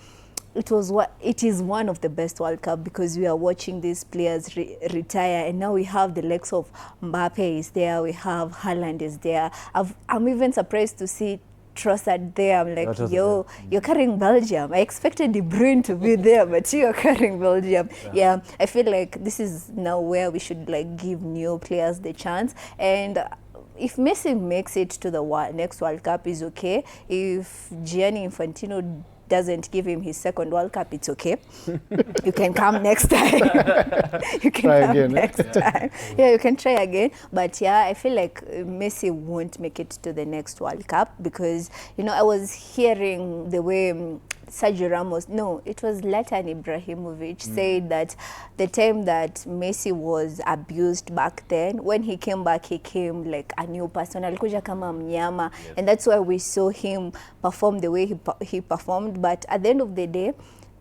it is one of the best World Cup because we are watching these players retire, and now we have the likes of Mbappe is there, we have Haaland is there. I'm even surprised to see Trossard there. I'm like, you're carrying Belgium. I expected De Bruyne to be there, but you're carrying Belgium. Yeah, I feel like this is now where we should give new players the chance. And if Messi makes it to the next World Cup, is okay. If Gianni Infantino doesn't give him his second World Cup, it's okay. You can come next time. You can try come again, next time. Yeah, you can try again. But yeah, I feel like Messi won't make it to the next World Cup because, I was hearing the way Sergio Ramos, no, it was Zlatan Ibrahimovic, said that the time that Messi was abused back then, when he came back, he came like a new person. Alikuja kama mnyama. Yes. And that's why we saw him perform the way he performed. But at the end of the day,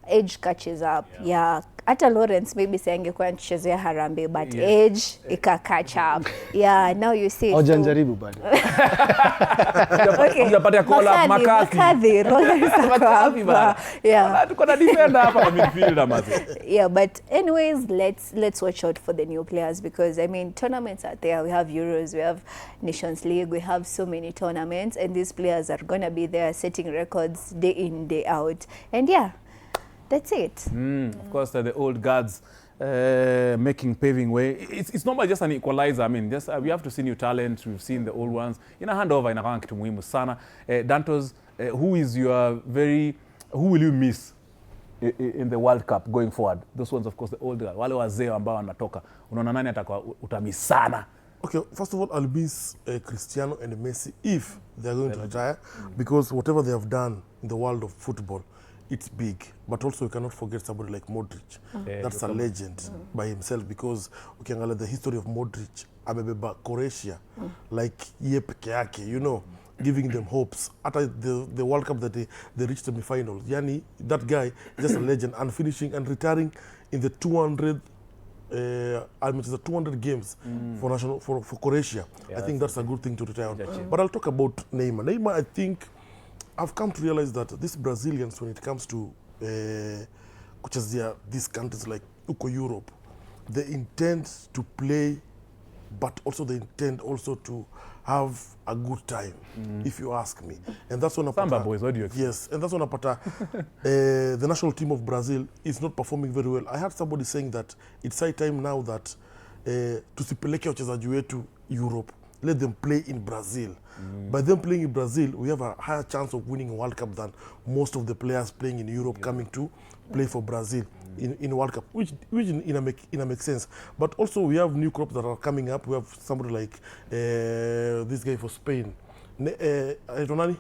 age catches up. Yeah. Hata Lawrence maybe sayangekuwa anachezea Harambee, but age ika catch up. Yeah, now you see. Ojanjaribu bado. Unapata call Makadhi, Lawrence hapa. Yeah. Tuko na defender hapa kwa midfielder mazi. Yeah, but anyways, let's watch out for the new players because I mean tournaments are there. We have Euros, we have Nations League, we have so many tournaments, and these players are gonna be there setting records day in, day out. And yeah, that's it. Of course, the old guards paving way. It's not just an equalizer. I mean, just we have to see new talent. We've seen the old ones. In a handover, inakuwa kitu muhimu sana. Dantos, who will you miss in the World Cup going forward? Those ones, of course, the old guards. Wale wazee ambao wanatoka. Unaona nani atakuwa utamiss sana? Okay, first of all, I'll miss Cristiano and Messi if they're going to retire because whatever they have done in the world of football, it's big, but also we cannot forget somebody like Modric. That's a legend by himself because ukiangalia the history of Modric, amebeba Croatia like ye peke yake, giving them hopes. After the World Cup that they reached semi-finals. Yani, that guy is just a legend and finishing and retiring in the 200 games for Croatia. Yeah, I think that's a good thing to retire on. But I'll talk about Neymar. Neymar, I think I've come to realize that these Brazilians, when it comes to these countries like Europe, they intend to play, but also they intend also to have a good time, if you ask me. And that's when Samba boys, what do you expect? Yes, and that's when the national team of Brazil is not performing very well. I heard somebody saying that it's high time now that tusipeleke wachezaji wetu Europe. Let them play in Brazil. By them playing in Brazil, we have a higher chance of winning a World Cup than most of the players playing in Europe coming to play for Brazil in World Cup, which makes sense. But also we have new crops that are coming up. We have somebody like this guy for Spain. Lamine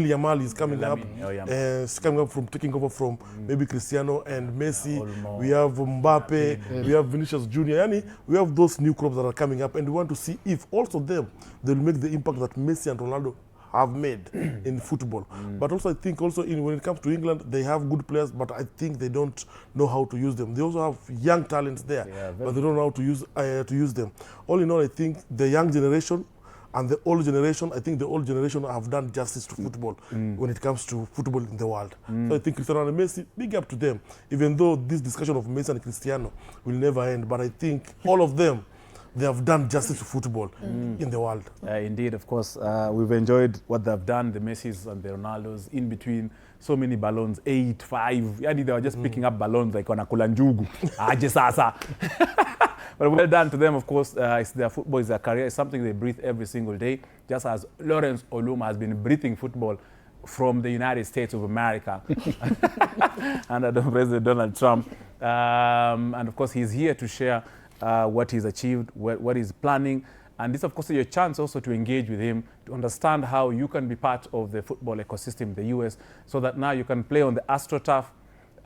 Yamal is coming up. He's coming up from taking over from maybe Cristiano and Messi. We have Mbappe. We have Vinicius Junior. We have those new crops that are coming up, and we want to see if also they'll make the impact that Messi and Ronaldo have made in football. But also I think also when it comes to England, they have good players, but I think they don't know how to use them. They also have young talents there, but they don't know how to use them. All in all, I think the young generation and the old generation, I think the old generation have done justice to football when it comes to football in the world. So I think Cristiano and Messi, big up to them. Even though this discussion of Messi and Cristiano will never end, but I think all of them, they have done justice to football in the world. Indeed, of course. We've enjoyed what they've done, the Messis and the Ronaldos, in between so many balloons, 8, 5. Yani they were just picking up balloons like wanakula njugu. Aje sasa. But well done to them, of course. It's their football, it's their career. It's something they breathe every single day, just as Lawrence Olum has been breathing football from the United States of America under President Donald Trump. And of course, he's here to share what he's achieved, what he's planning. And this, of course, is your chance also to engage with him, to understand how you can be part of the football ecosystem in the US, so that now you can play on the AstroTurf.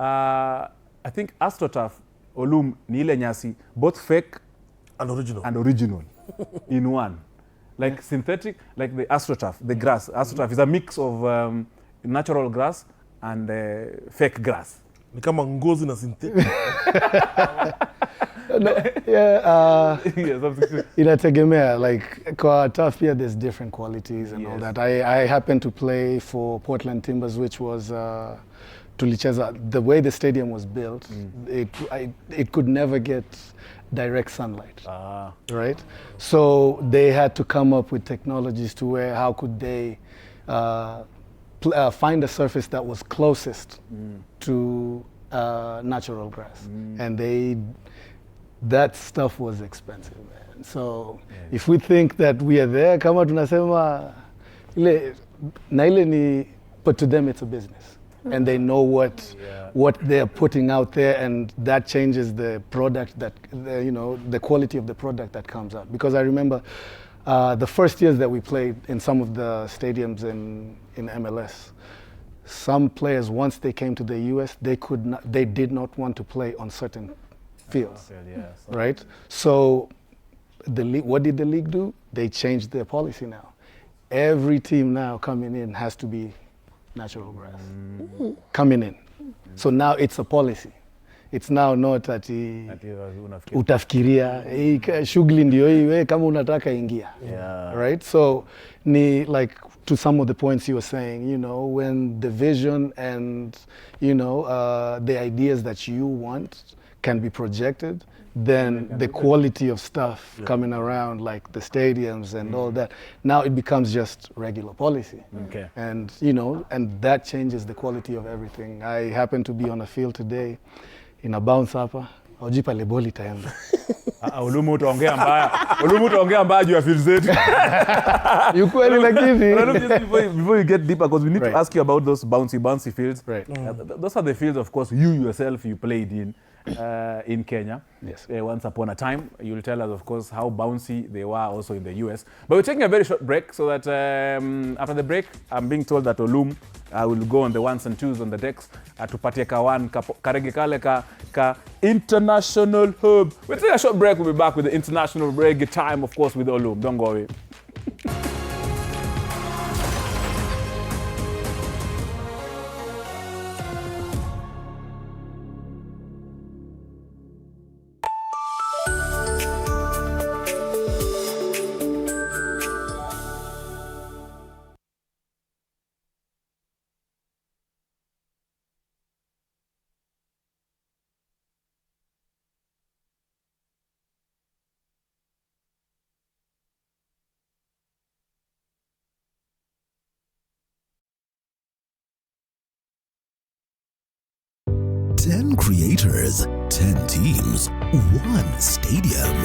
I think AstroTurf, Olum, ni ile nyasi, both fake and original in one. Like synthetic, like the AstroTurf, the grass. AstroTurf is a mix of natural grass and fake grass. Ni kama ngozi na synthetic. Inategemea, like kwa turf here there's different qualities and all that. I happened to play for Portland Timbers, which was tulicheza. The way the stadium was built, it could never get direct sunlight, right? So they had to come up with technologies to where how could they find a surface that was closest to natural grass, and that stuff was expensive, man. So if we think that we are there, kama tunasema na ile ni, but to them it's a business, and they know what they're putting out there, and that changes the product that the quality of the product that comes out. Because I remember the first years that we played in some of the stadiums in MLS, some players, once they came to the US, they did not want to play on certain fields, right? So what did the league do? They changed their policy now. Every team now coming in has to be natural grass coming in. So now it's a policy. It's now not ati utafikiria shughuli ndio hii kama unataka ingia, right? So ni like to some of the points you were saying, when the vision and the ideas that you want can be projected, then the quality of stuff coming around, like the stadiums and all that, now it becomes just regular policy. And and that changes the quality of everything. I happen to be on a field today in a bounce hapa, ojipa leboli taenda. Olum utaongea mbaya juu ya field zetu. You kweli lakini. Before you get deeper, because we need to ask you about those bouncy fields. Right. Those are the fields, of course, you played in Kenya. Yes. Once upon a time. You'll tell us, of course, how bouncy they were also in the US. But we're taking a very short break, so that after the break, I'm being told that Olum will go on the ones and twos on the decks to patie kawan karege kale ka international hub. We'll take a short break. We'll be back with the international reggae time, of course, with Olum. Don't go away. 10 creators, 10 teams, 1 stadium,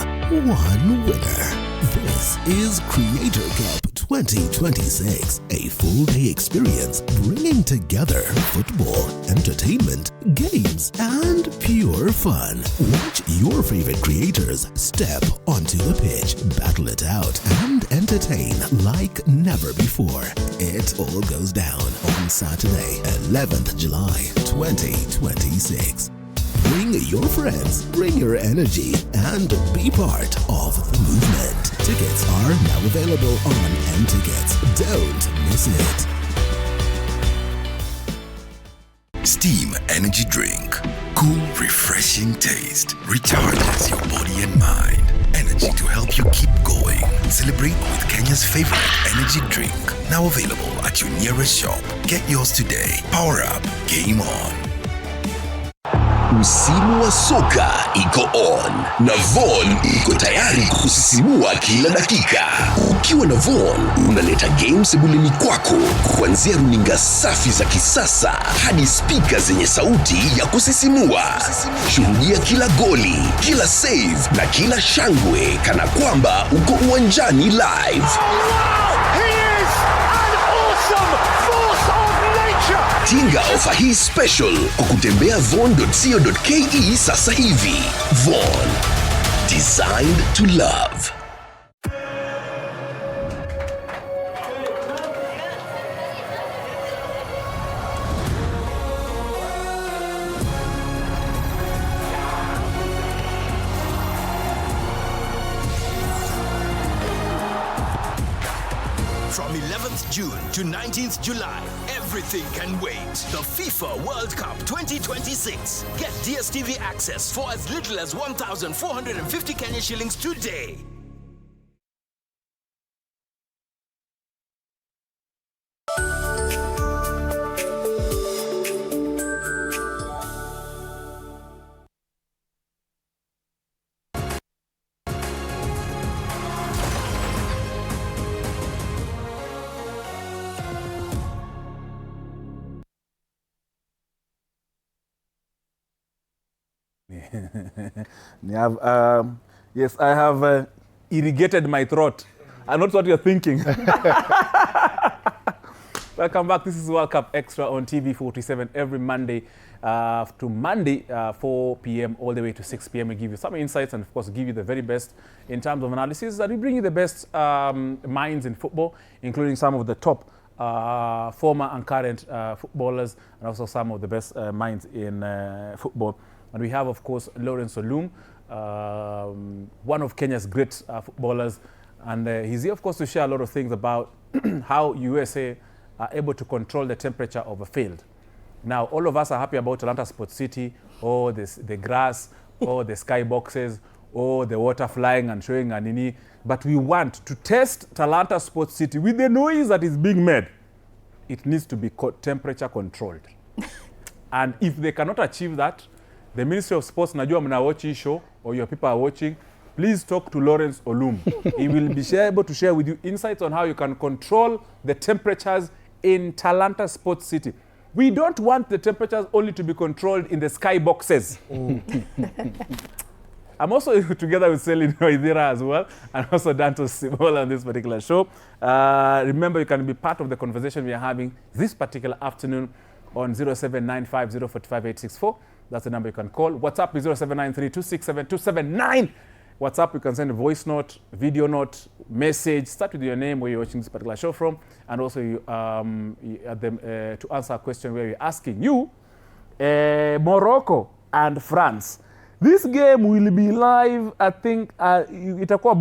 1 winner. This is Creator Cup 2026, a full-day experience bringing together football, entertainment, games, and pure fun. Watch your favorite creators step onto the pitch, battle it out, and entertain like never before. It all goes down on Saturday, 11th July 2026. Bring your friends, bring your energy, and be part of the movement. Tickets are now available on M-Tickets. Don't miss it. Steam Energy Drink. Cool, refreshing taste. Recharges your body and mind. Energy to help you keep going. Celebrate with Kenya's favorite energy drink. Now available at your nearest shop. Get yours today. Power up. Game on. Msimu wa soka iko on na Von iko tayari kusisimua kila dakika. Ukiwa na Von unaleta games sebuleni kwako, kuanzia runinga safi za kisasa hadi speaker zenye sauti ya kusisimua. Shuhudia kila goli, kila save na kila shangwe kana kwamba uko uwanjani live. Tinga ofa hii special kwa kutembea von.co.ke sasa hivi. Von, designed to love. From 11th June to 19th July, everything can wait. The FIFA World Cup 2026. Get DStv access for as little as 1,450 Kenya shillings today. Yes, I have irrigated my throat. I know what you're thinking. Welcome back. This is World Cup Extra on TV 47 every Monday to Monday, 4 p.m. all the way to 6 p.m. We give you some insights and, of course, give you the very best in terms of analysis. And we bring you the best minds in football, including some of the top former and current footballers, and also some of the best minds in football. And we have, of course, Lawrence Olum, one of Kenya's great footballers. And he's here, of course, to share a lot of things about how USA are able to control the temperature of a field. Now, all of us are happy about Talanta Sports City, or the grass, or the sky boxes, or the water flying and showing a nini. But we want to test Talanta Sports City with the noise that is being made. It needs to be temperature controlled. And if they cannot achieve that, the Ministry of Sports, najua mna watch this show, or your people are watching, please talk to Lawrence Olum. He will be able to share with you insights on how you can control the temperatures in Talanta Sports City. We don't want the temperatures only to be controlled in the sky boxes. I'm also together with Celine Waithira as well, and also Danto Sibola on this particular show. Remember, you can be part of the conversation we are having this particular afternoon on 0795045864. That's the number you can call. WhatsApp is 0793267279. WhatsApp, you can send a voice note, video note, message. Start with your name, where you're watching this particular show from, and also to answer a question where we're asking you, Morocco and France. This game will be live, I think, itakuwa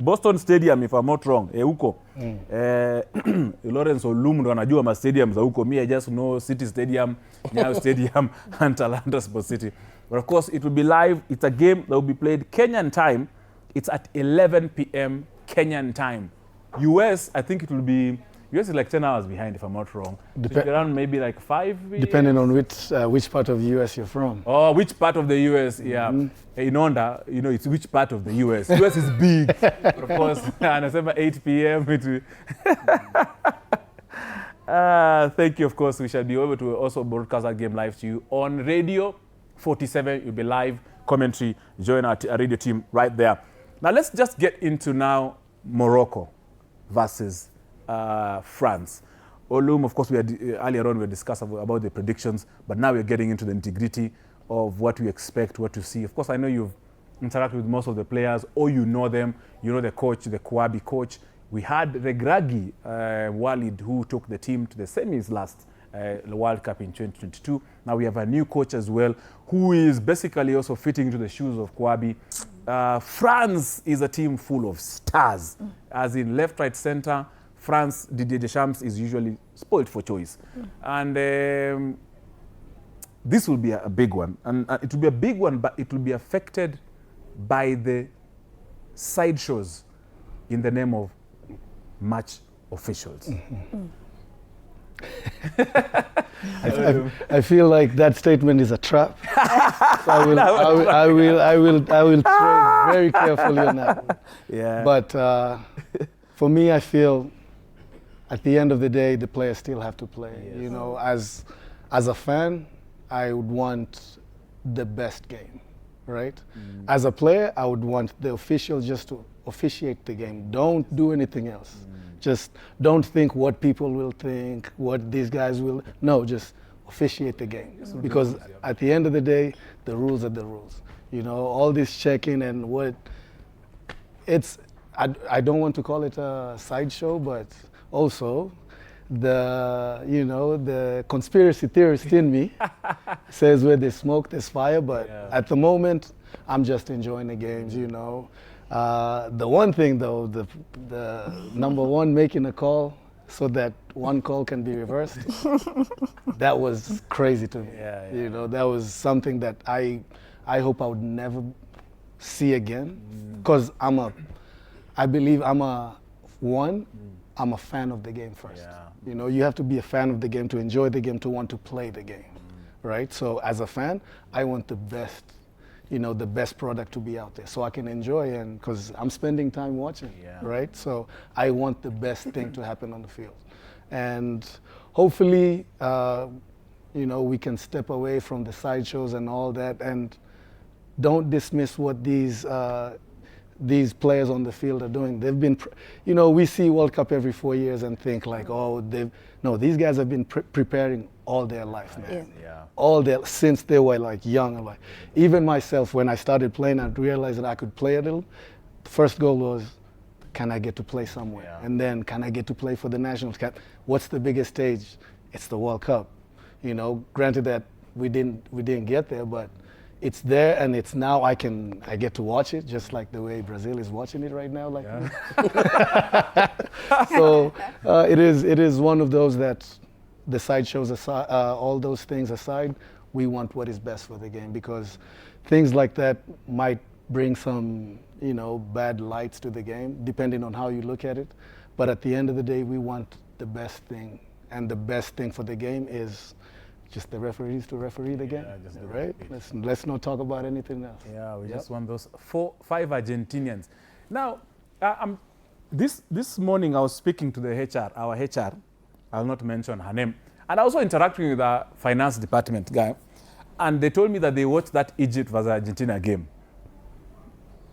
Boston Stadium, if I'm not wrong, huko. Lawrence Olum ndo anajua ma stadiums za huko. Me, I just know City Stadium, Nyayo Stadium, and Talanta Sports City. But of course, it will be live. It's a game that will be played Kenyan time. It's at 11 p.m. Kenyan time. US, I think it will be, US is like 10 hours behind, if I'm not wrong. So around maybe like 5 p.m. Depending on which part of the US you're from. Oh, which part of the US, yeah. In Onda, you know, it's which part of the US. US is big. But of course, and I said 8 p.m. Thank you. Of course, we shall be able to also broadcast that game live to you on Radio 47. You'll be live commentary. Join our radio team right there. Now, let's just get into now Morocco versus France. Olum, of course, earlier on we discussed about the predictions, but now we're getting into the nitty-gritty of what we expect, what to see. Of course, I know you've interacted with most of the players, or you know them. You know the coach, the Kwabi coach. We had Regragui Walid, who took the team to the semis last World Cup in 2022. Now we have a new coach as well, who is basically also fitting into the shoes of Kwabi. France is a team full of stars, as in left, right, center. France, Didier Deschamps is usually spoiled for choice. And this will be a big one. And it will be a big one, but it will be affected by the sideshows in the name of match officials. I feel like that statement is a trap. So I will tread very carefully on that one. Yeah. But for me, I feel at the end of the day, the players still have to play. Yes. You know, as a fan, I would want the best game, right? As a player, I would want the official just to officiate the game. Don't do anything else. Just don't think what people will think, what these guys will. No, just officiate the game. Because at the end of the day, the rules are the rules. You know, all this checking and what it's. I don't want to call it a sideshow, but also the conspiracy theorist in me says where there's smoke, there's fire. But at the moment, I'm just enjoying the games. You know. The one thing though, the number one, making a call so that one call can be reversed, that was crazy to me. You know, that was something that I hope I would never see again, because I believe I'm a fan of the game first. You know, you have to be a fan of the game to enjoy the game, to want to play the game, right? So as a fan, I want the best, the best product to be out there so I can enjoy, and because I'm spending time watching, right? So I want the best thing to happen on the field. And hopefully, we can step away from the sideshows and all that, and don't dismiss what these players on the field are doing. They've been, we see World Cup every 4 years and think like, these guys have been preparing all their life, man. Since they were like young. Like, even myself, when I started playing, I realized that I could play a little. The first goal was, can I get to play somewhere? And then, can I get to play for the national team? What's the biggest stage? It's the World Cup. Granted that we didn't get there, but it's there, and it's now I get to watch it just like the way Brazil is watching it right now. So it is one of those that the sideshows aside, all those things aside, we want what is best for the game, because things like that might bring some bad lights to the game depending on how you look at it. But at the end of the day, we want the best thing, and the best thing for the game is just the referees to referee the game, right? Let's not talk about anything else. Yeah, we just want those 4-5 Argentinians. Now, this morning I was speaking to our HR, I'll not mention her name, and I also interacting with our finance department guy, and they told me that they watched that Egypt versus Argentina game.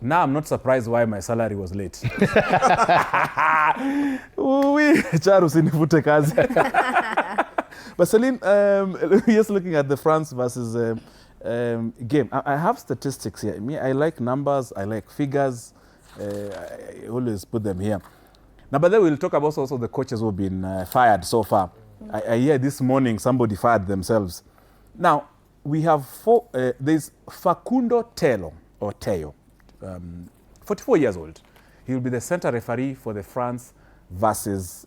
Now I'm not surprised why my salary was late. But Celine, just looking at the France versus game, I have statistics here. I like numbers, I like figures. I always put them here. Now, but then we'll talk about also the coaches who have been fired so far. I hear this morning somebody fired themselves. Now, we have there's Facundo Teo, 44 years old. He will be the center referee for the France versus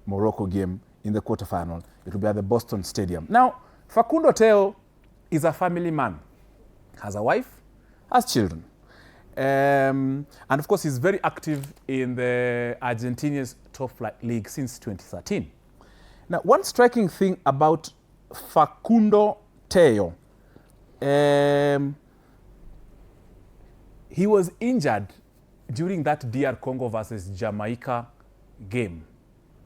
Morocco game in the quarterfinal. It will be at the Boston Stadium. Now, Facundo Teo is a family man, has a wife, has children. And of course, he's very active in the Argentinia's top flight league since 2013. Now, one striking thing about Facundo Teo, he was injured during that DR Congo versus Jamaica game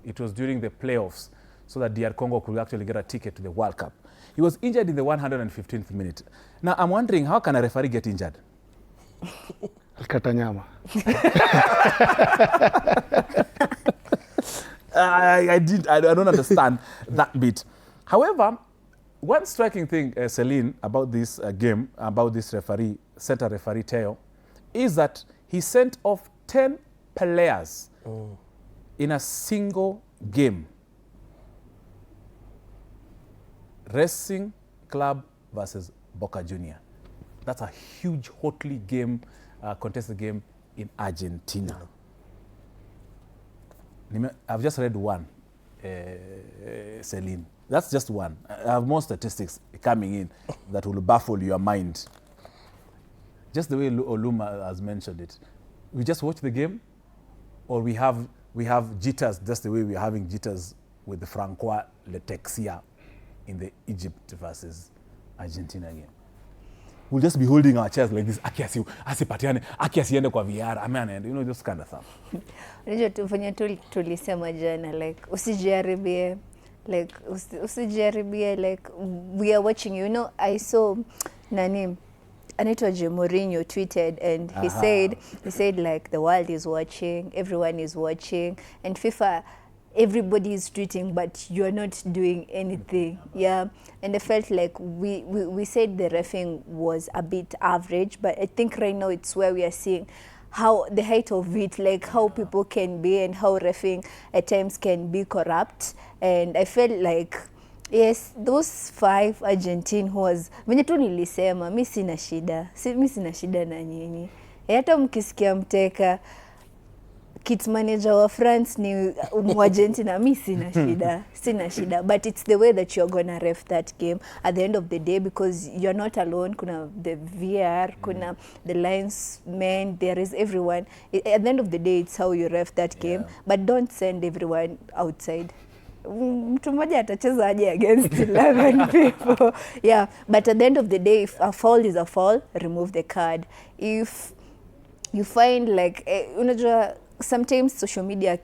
It was during the playoffs so that DR Congo could actually get a ticket to the World Cup. He was injured in the 115th minute. Now, I'm wondering, how can a referee get injured? Katanyama. I don't understand that bit. However, one striking thing, Celine, about this game, about this referee, center referee Teo, is that he sent off 10 players in a single game. Racing Club versus Boca Junior. That's a huge, hotly game, contested game in Argentina. I've just read one, Celine. That's just one. I have more statistics coming in that will baffle your mind. Just the way Olum has mentioned it. We just watch the game, or we have jitters, just the way we're having jitters with the Francois Letexia in the Egypt versus Argentina game. We'll just be holding our chairs like this. Asipatiane, asiende kwa VR, amen, you know, this kind of stuff. Unajua tufanye tulisema jana, like usijaribie, like we are watching, you know. I saw nani anaitwa Mourinho tweeted, and he said like the world is watching, everyone is watching, and FIFA, everybody is tweeting, but you're not doing anything. Yeah. And I felt like we said the reffing was a bit average, but I think right now it's where we are seeing how the height of it, like how people can be and how reffing at times can be corrupt. And I felt like, yes, those 5 Argentine was, venye tu nilisema, mi sina shida na nyinyi. Hata mkisikia mteka kids manager wa France ni Argentina, mi sina shida. But it's the way that you're gonna ref that game at the end of the day, because you're not alone. Kuna the VR, kuna the linesmen, there is everyone. At the end of the day, it's how you ref that game. But don't send everyone outside. Mtu mmoja atacheza aje against 11 people. Yeah, but at the end of the day, if a foul is a foul, remove the card. If you find like unajua, sometimes social media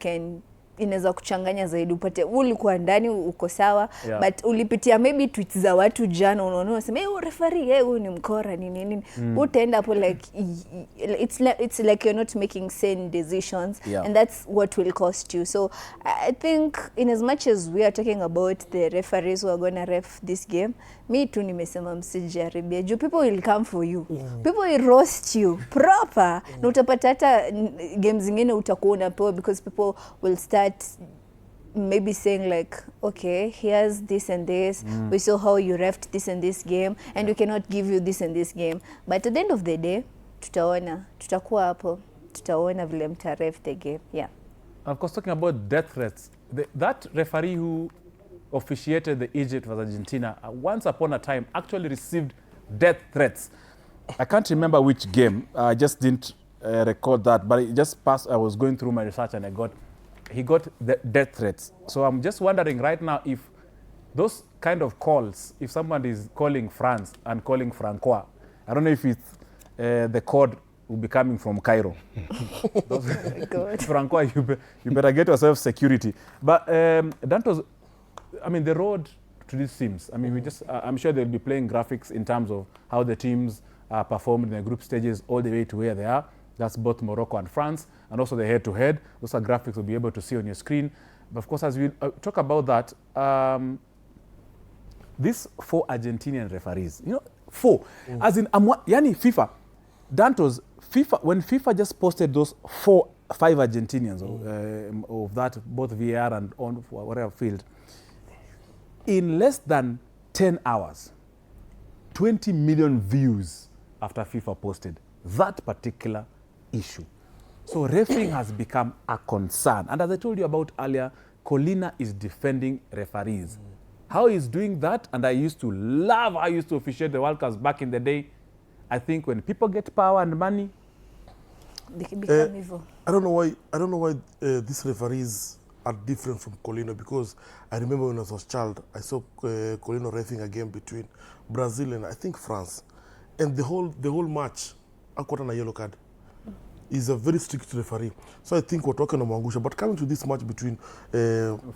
inaweza kuchanganya zaidi, upate ulikuwa ndani uko sawa, but ulipitia maybe tweets za watu jana, unaona unasema referee huyu ni mkora nini utaenda hapo like it's like you're not making sane decisions, and that's what will cost you. So I think in as much as we are talking about the referees who are going to ref this game, me tu nimesema msijaribia, juu people will come for you, people will roast you proper, na utapata hata games zingine utakuwa unapewa, because people will start maybe saying like, okay, here's this and this, we saw how you refed this and this game, and we cannot give you this and this game. But at the end of the day, tutakuwa hapo, tutaona vile mtaref the game. Yeah. Of course, talking about death threats, that referee who officiated the Egypt versus Argentina once upon a time actually received death threats. I can't remember which game. I just didn't record that, but it just passed. I was going through my research and he got the death threats. So I'm just wondering right now if those kind of calls, if someone is calling France and calling Francois, I don't know if it's the code will be coming from Cairo. Francois, you better get yourself security. But Dantos, I mean, the road to these teams, I mean, I'm sure they'll be playing graphics in terms of how the teams performed in the group stages all the way to where they are. That's both Morocco and France, and also the head-to-head. Those are graphics you'll be able to see on your screen. But of course, as we talk about that, these 4 Argentinian referees, you know, 4, as in, yani FIFA, Dantos, when FIFA just posted those 5 Argentinians of that, both VR and on whatever field, in less than 10 hours, 20 million views after FIFA posted that particular issue. So refereeing has become a concern. And as I told you about earlier, Colina is defending referees. How he's doing that, and I used to officiate the World Cups back in the day. I think when people get power and money, they can become evil. I don't know why these referees are different from Colino, because I remember when I was a child, I saw Colino reffing a game between Brazil and I think France, and the whole match, I got a yellow card. is a very strict referee. So I think we're talking about Mangusha. But coming to this match between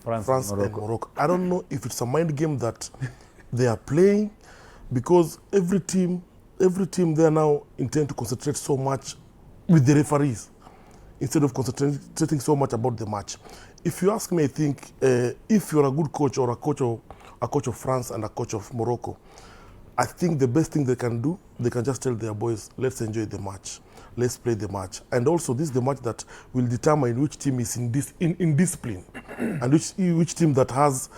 France and Morocco, I don't know if it's a mind game that they are playing, because every team they are now intend to concentrate so much with the referees instead of concentrating so much about the match. If you ask me, I think if you're a good coach or a coach of France and a coach of Morocco, I think the best thing they can do, they can just tell their boys, let's enjoy the match. Let's play the match. And also, this is the match that will determine which team is in discipline and which team that has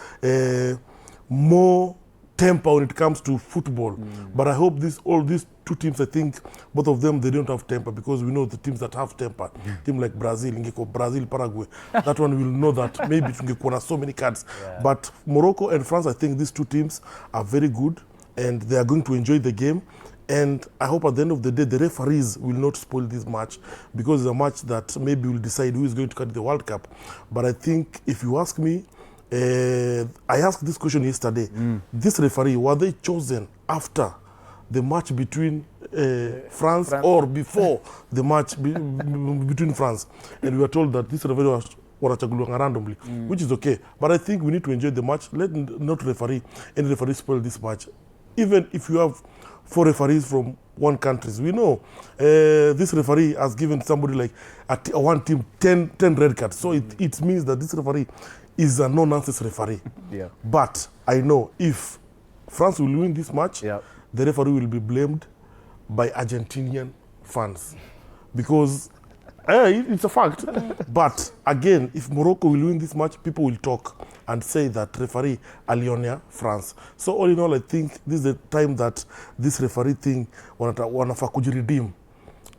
more temper when it comes to football. But I hope all these two teams, I think both of them, they don't have temper, because we know the teams that have temper, team like Brazil, Paraguay, that one will know that maybe tungekuwa so many cards. But Morocco and France, I think these two teams are very good and they are going to enjoy the game. And I hope at the end of the day, the referees will not spoil this match, because it's a match that maybe will decide who is going to carry the World Cup. But I think if you ask me, I asked this question yesterday. This referee, were they chosen after the match between France or before the match between France? And we were told that this referee was wanachaguliwa randomly, which is okay. But I think we need to enjoy the match. Let not any referee spoil this match. Even if you have 4 referees from one country, we know this referee has given somebody like one team 10 red cards. So it means that this referee is a no-nonsense referee. But I know if France will win this match, the referee will be blamed by Argentinian fans, because it's a fact. But again, if Morocco will win this match, people will talk and say that referee alionea France. So all in all, I think this is the time that this referee thing wanafaa kujiredeem.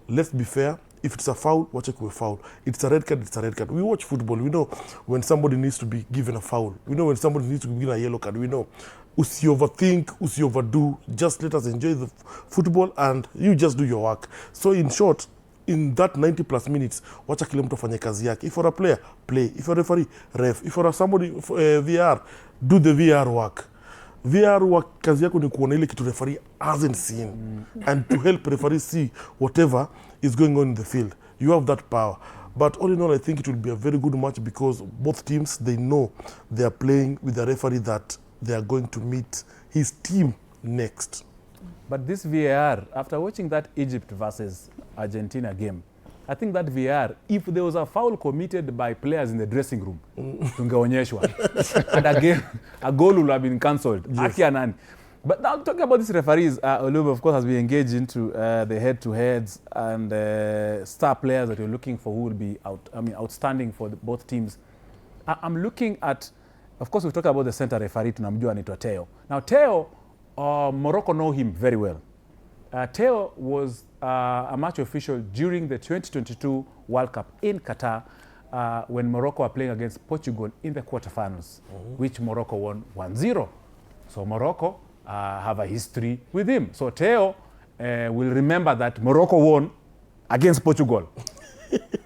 Let's be fair. If it's a foul, watch it be a foul. It's a red card, it's a red card. We watch football. We know when somebody needs to be given a foul. We know when somebody needs to be given a yellow card. We know. Usi overthink, usi overdo. Just let us enjoy the football and you just do your work. So in short, in that 90 plus minutes, wacha kila mtu afanye kazi yake. If you're a player, play. If you're a referee, ref. If you're somebody, VR, do the VR work. VR work, kazi yako ni kuona ile kitu referee hasn't seen, and to help referee see whatever is going on in the field. You have that power. But all in all, I think it will be a very good match, because both teams, they know they are playing with a referee that they are going to meet his team next. But this VAR, after watching that Egypt versus Argentina game, I think that VAR, if there was a foul committed by players in the dressing room, tungeonyeshwa. And again, a goal would have been cancelled. Yes. But now talking about these referees, Olum, of course, has been engaged into the head-to-heads and star players that you're looking for who will be outstanding for both teams. I'm looking at, of course, we've talked about the center referee, tunamjua anaitwa Teo. Now, Teo, Morocco know him very well. Teo was a match official during the 2022 World Cup in Qatar when Morocco were playing against Portugal in the quarterfinals, which Morocco won 1-0. So Morocco have a history with him. So Teo will remember that Morocco won against Portugal.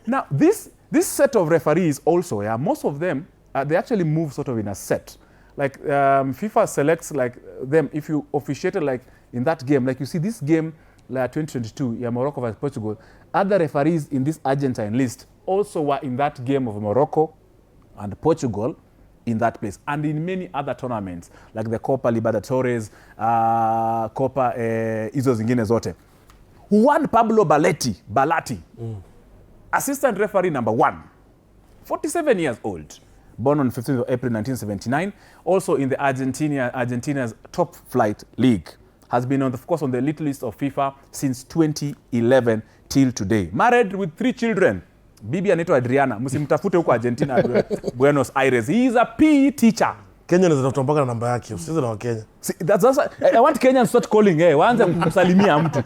Now, this set of referees also, most of them, they actually move sort of in a set. Like FIFA selects like them, if you officiated like in that game, like you see this game, like 2022, Morocco versus Portugal, other referees in this Argentine list also were in that game of Morocco and Portugal in that place, and in many other tournaments like the Copa Libertadores, Copa hizo zingine zote. Juan Pablo Balati, assistant referee number 1, 47 years old, born on 15th of April 1979, also in the Argentina's top flight league. Has been of course on the elite list of FIFA since 2011 till today. Married with 3 children. Bibi anaitwa Adriana. Msimtafute huko Argentina, Buenos Aires. He is a PE teacher. Kenya anaweza mpaka na namba yake. Usicheze na Wakenya. That's I want Kenyans to start calling. Waanze kumsalimia mtu.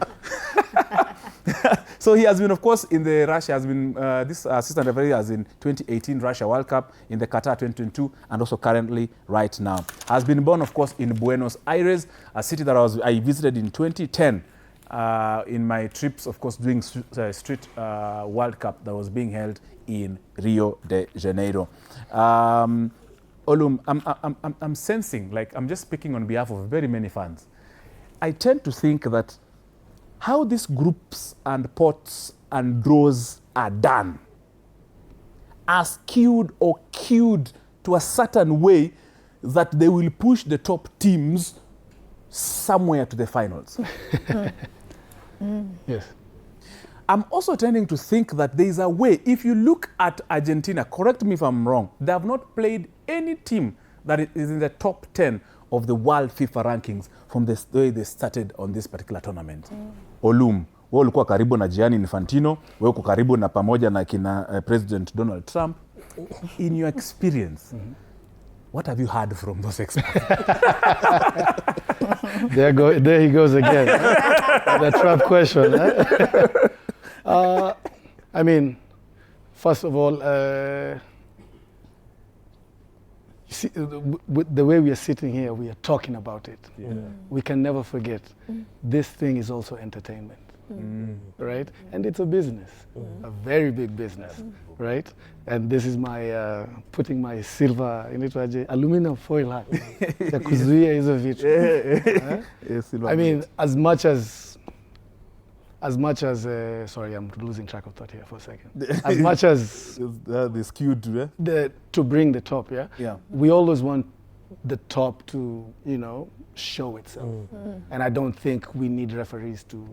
So he has been, of course, in the Russia, has been, this assistant referee has in 2018 Russia World Cup, in the Qatar 2022, and also currently right now. Has been born, of course, in Buenos Aires, a city that I visited in 2010 in my trips, of course, doing street World Cup that was being held in Rio de Janeiro. Olum, I'm sensing, like I'm just speaking on behalf of very many fans. I tend to think that how these groups and pots and draws are done are skewed or cued to a certain way that they will push the top teams somewhere to the finals. Yes. I'm also tending to think that there is a way, if you look at Argentina, correct me if I'm wrong, they have not played any team that is in the top 10 of the world FIFA rankings from the way they started on this particular tournament. Olum, wewe ulikuwa karibu na Gianni Infantino, wewe uko karibu na pamoja na kina President Donald Trump. In your experience, what have you heard from those experts? There he goes again. The trap question. I mean, first of all, you see, with the way we are sitting here, we are talking about it. Yeah. We can never forget, this thing is also entertainment, right? And it's a business, a very big business, right? And this is my putting my silver in it, aluminum foil hat. Ya kuzuia hizo vitu. I mean, as much as sorry, I'm losing track of thought here for a second. As much as the skewed, to bring the top, Yeah. we always want the top to, show itself. And I don't think we need referees to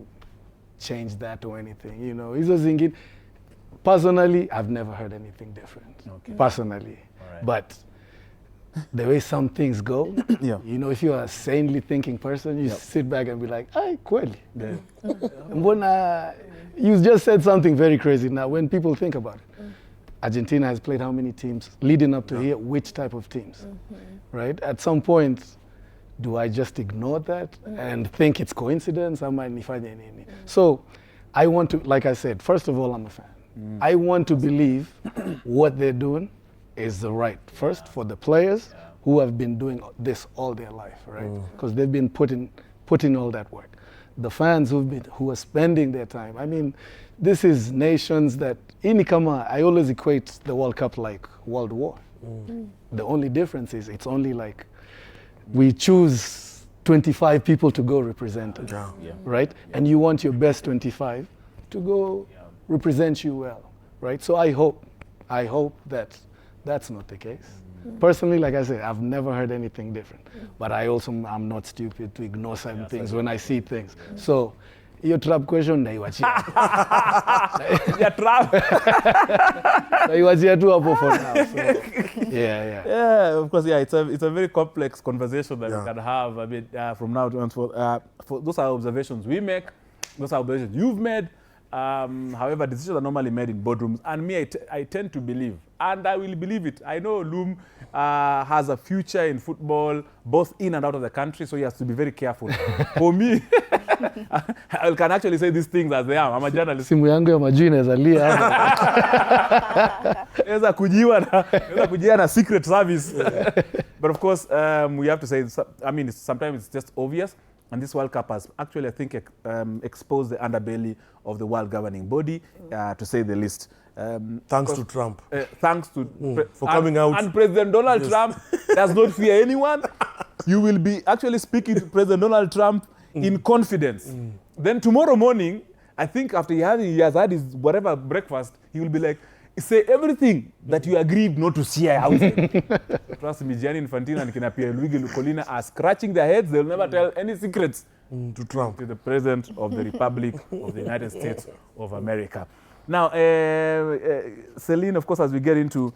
change that or anything. It's just thinking, personally, I've never heard anything different. Okay. Personally. All right. But the way some things go, Yeah. if you're a sanely thinking person, you Yep. sit back and be like, ay, kweli. Yeah. Mbona, you just said something very crazy now when people think about it. Argentina has played how many teams leading up to here? Which type of teams, right? At some point, do I just ignore that and think it's coincidence? So I want to, like I said, first of all, I'm a fan. I want to believe what they're doing is the right, first for the players who have been doing this all their life, right? Because they've been putting all that work. The fans who are spending their time. I mean, this is nations that, I always equate the World Cup like World War. The only difference is it's only like we choose 25 people to go represent us, right? And you want your best 25 to go represent you well, right? So I hope that that's not the case. Personally, like I said, I've never heard anything different. But I'm not stupid to ignore certain things when I see things. So, your trap question, naiwachia. Yeah, trap. Naiwachia tu hapo for now. So, Yeah, of course, it's a very complex conversation that we can have. I mean, from now to on, for those are observations we make, those are observations you've made. However, decisions are normally made in boardrooms, and me, I tend to believe, and I will believe it. I know Olum has a future in football, both in and out of the country, so he has to be very careful. For me, I can actually say these things as they are. I'm a journalist. simu yangu ya majuu inaweza lia hapa. Naweza kujiwa na secret service. But of course, we have to say, I mean, sometimes it's just obvious. And this World Cup has actually, I think, exposed the underbelly of the world governing body, to say the least. Thanks to Trump. Thanks to for coming out. And President Donald Trump does not fear anyone. You will be actually speaking to President Donald Trump in confidence. Then tomorrow morning, I think after he has had his whatever breakfast, he will be like, say everything that you agreed not to say outside. Trust me, Gianni Infantino and Kina Pierluigi Lucolina are scratching their heads. They'll never tell any secrets To Trump. to the President of the Republic of the United States of America. Now, Celine, of course, as we get into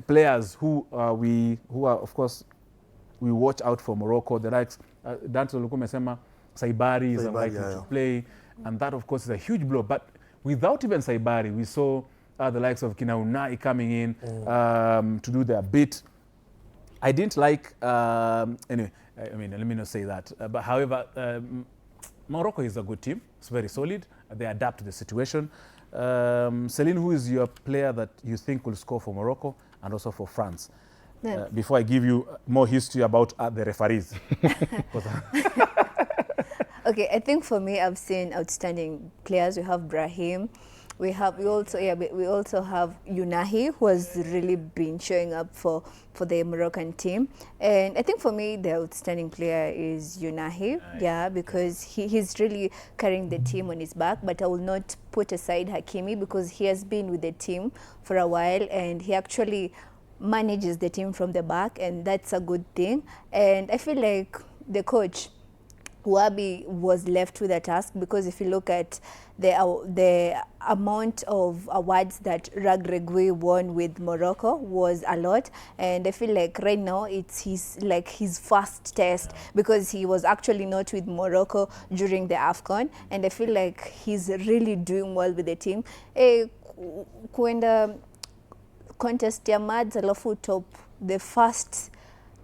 players who are, of course, we watch out for Morocco, the likes, Dante Lukumesema, Saibari is unlikely to play, and that, of course, is a huge blow. But without even Saibari, we saw the likes of Kina Unai coming in to do their bit. I didn't like, anyway, I mean, let me not say that. But however, Morocco is a good team. It's very solid. They adapt to the situation. Celine, who is your player that you think will score for Morocco and also for France? Before I give you more history about the referees. Okay, I think for me, I've seen outstanding players. We have Brahim. we also have Unahi, who has really been showing up for the Moroccan team. And I think for me, the outstanding player is Unahi, because he's really carrying the team on his back. But I will not put aside Hakimi, because he has been with the team for a while, and he actually manages the team from the back, and that's a good thing. And I feel like the coach, Wabi, was left with a task, because if you look at the amount of awards that Ragregui won with Morocco was a lot, and I feel like right now it's his first test, because he was actually not with Morocco during the AFCON, and I feel like he's really doing well with the team. Kuenda contest ya mads alafu top the first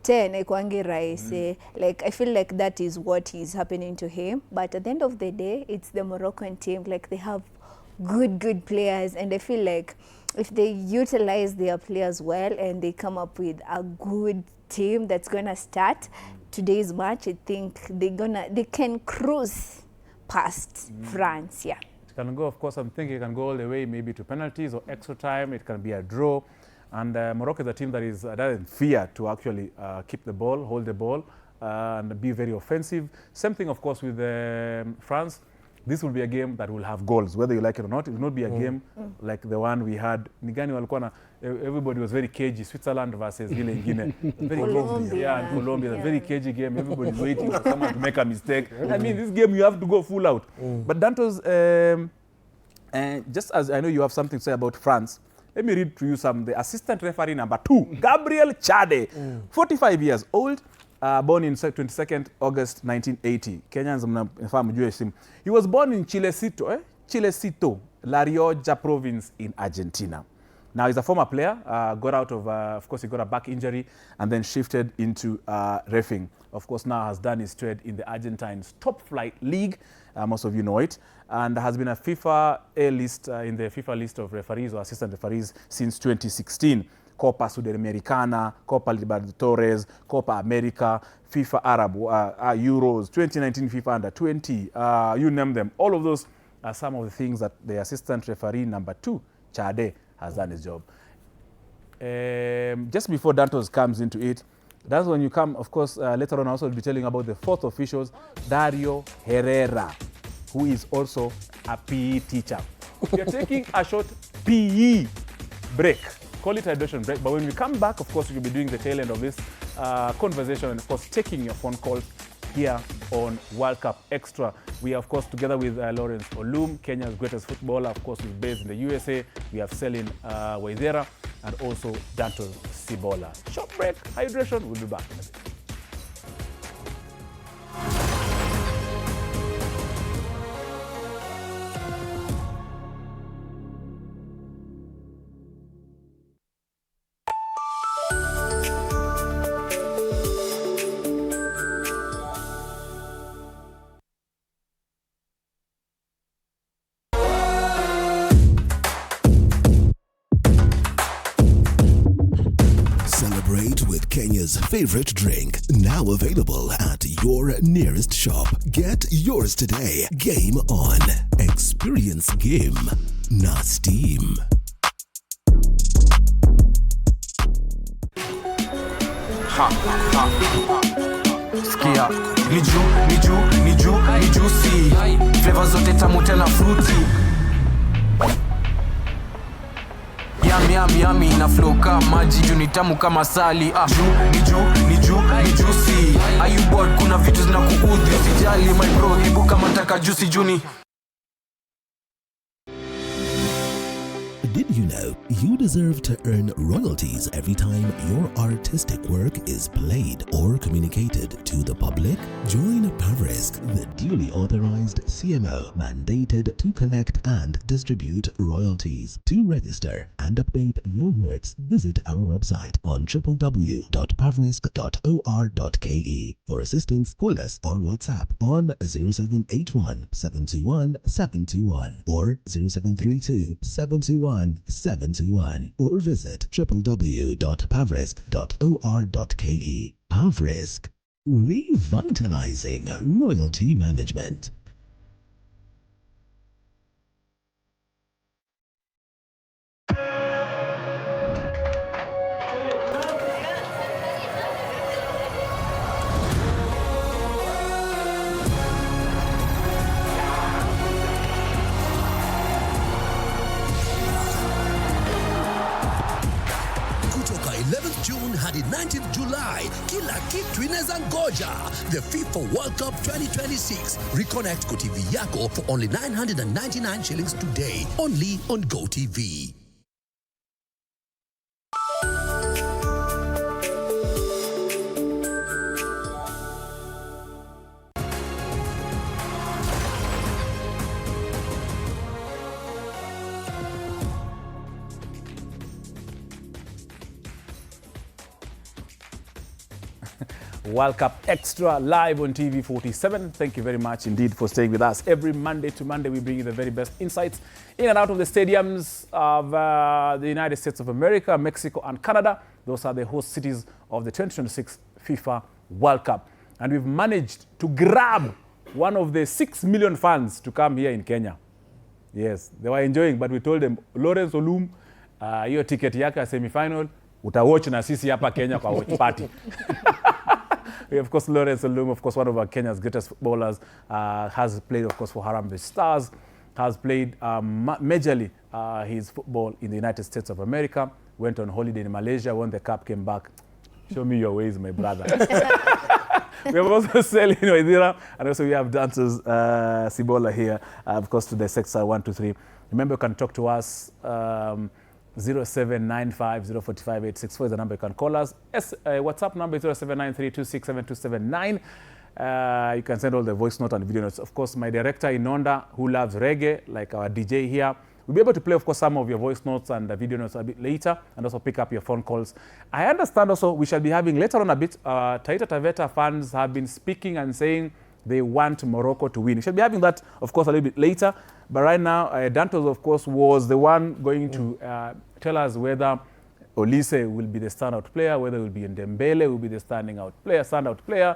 10 ekwangi rahisi. Like I feel like that is what is happening to him, but at the end of the day it's the Moroccan team. Like they have good players, and I feel like if they utilize their players well and they come up with a good team that's gonna start today's match, I think they can cruise past France. It can go, of course, I'm thinking it can go all the way maybe to penalties or extra time. It can be a draw. And Morocco is a team that doesn't fear to actually keep the ball, hold the ball, and be very offensive. Same thing, of course, with France. This will be a game that will have goals, whether you like it or not. It will not be a game like the one we had. Everybody was very cagey. Switzerland versus Guinea. Colombia. A very cagey game. Everybody's waiting for someone to make a mistake. I mean, this game you have to go full out. But Dantos, just as I know you have something to say about France, let me read to you the assistant referee number 2, Gabriel Chade, 45 years old, born in 22nd August 1980. Kenyans mjue him. He was born in Chilecito, La Rioja province in Argentina. Now he's a former player, got out of course he got a back injury and then shifted into reffing. Of course now has done his trade in the Argentine's top flight league, most of you know it, and has been a FIFA A-list, in the FIFA list of referees or assistant referees since 2016. Copa Sudamericana, Copa Libertadores, Copa America, FIFA Arab, Euros, 2019 FIFA Under 20, you name them. All of those are some of the things that the assistant referee number 2, Chade, has done his job. Just before Dantos comes into it, that's when you come, of course, later on also will be telling about the 4th officials, Dario Herrera, who is also a PE teacher. We are taking a short PE break. Call it a hydration break. But when we come back, of course, we'll be doing the tail end of this conversation and, of course, taking your phone calls here on World Cup Extra. We are, of course, together with Lawrence Olum, Kenya's greatest footballer. Of course, we're based in the USA. We have Selin Waithera and also Dantos Sibola. Short break, hydration. We'll be back in a bit. Celebrate with Kenya's favorite drink, now available at your nearest shop. Get yours today. Game on. Experience game, na Steam. Sikia, ni juicy. Flavor zote tamu tena fruity. Yummy na flow kama maji, juu ni tamu kama sali. Ni juicy. Are you bored? Kuna vitu zinakuudhi, usijali my bro, hebu kama taka juicy juni. Did you know you deserve to earn royalties every time your artistic work is played or communicated to the public? Join Pavrisk, the duly authorized CMO mandated to collect and distribute royalties. To register and update your works, visit our website on www.pavrisk.or.ke. For assistance, call us on WhatsApp on 0781 721 721 or 0732 721 721 or visit www.pavrisk.or.ke. Pavrisk, revitalizing royalty management. 17 hadi 19th July, kila kitu inaweza ngoja. The FIFA World Cup 2026. Reconnect GOtv yako for only 999 shillings today, only on GOtv. World Cup Extra live on TV 47. Thank you very much indeed for staying with us. Every Monday to Monday, we bring you the very best insights in and out of the stadiums of the United States of America, Mexico, and Canada. Those are the host cities of the 2026 FIFA World Cup. And we've managed to grab one of the 6 million fans to come here in Kenya. Yes, they were enjoying, but we told them, Lawrence Olum, your ticket yake ya semi-final, utawatch na sisi hapa Kenya kwa watch party. We, of course, Lawrence Olum, of course, one of our Kenya's greatest footballers, has played, of course, for Harambee Stars, has played majorly his football in the United States of America, went on holiday in Malaysia, won the cup, came back. Show me your ways, my brother. We have also Selin Waithira, and also we have dancers Sibola here, of course, to the sector 1, 2, 3. Remember, you can talk to us 0795 045 864 is the number you can call us. WhatsApp number is 0793267279. You can send all the voice note and video notes. Of course, my director Inonda, who loves reggae, like our DJ here, will be able to play, of course, some of your voice notes and the video notes a bit later, and also pick up your phone calls. I understand also we shall be having later on a bit, Taita Taveta fans have been speaking and saying they want Morocco to win. We shall be having that, of course, a little bit later. But right now, Dantos, of course, was the one going to tell us whether Olise will be the standout player, whether it will be Ndembele will be the standout player.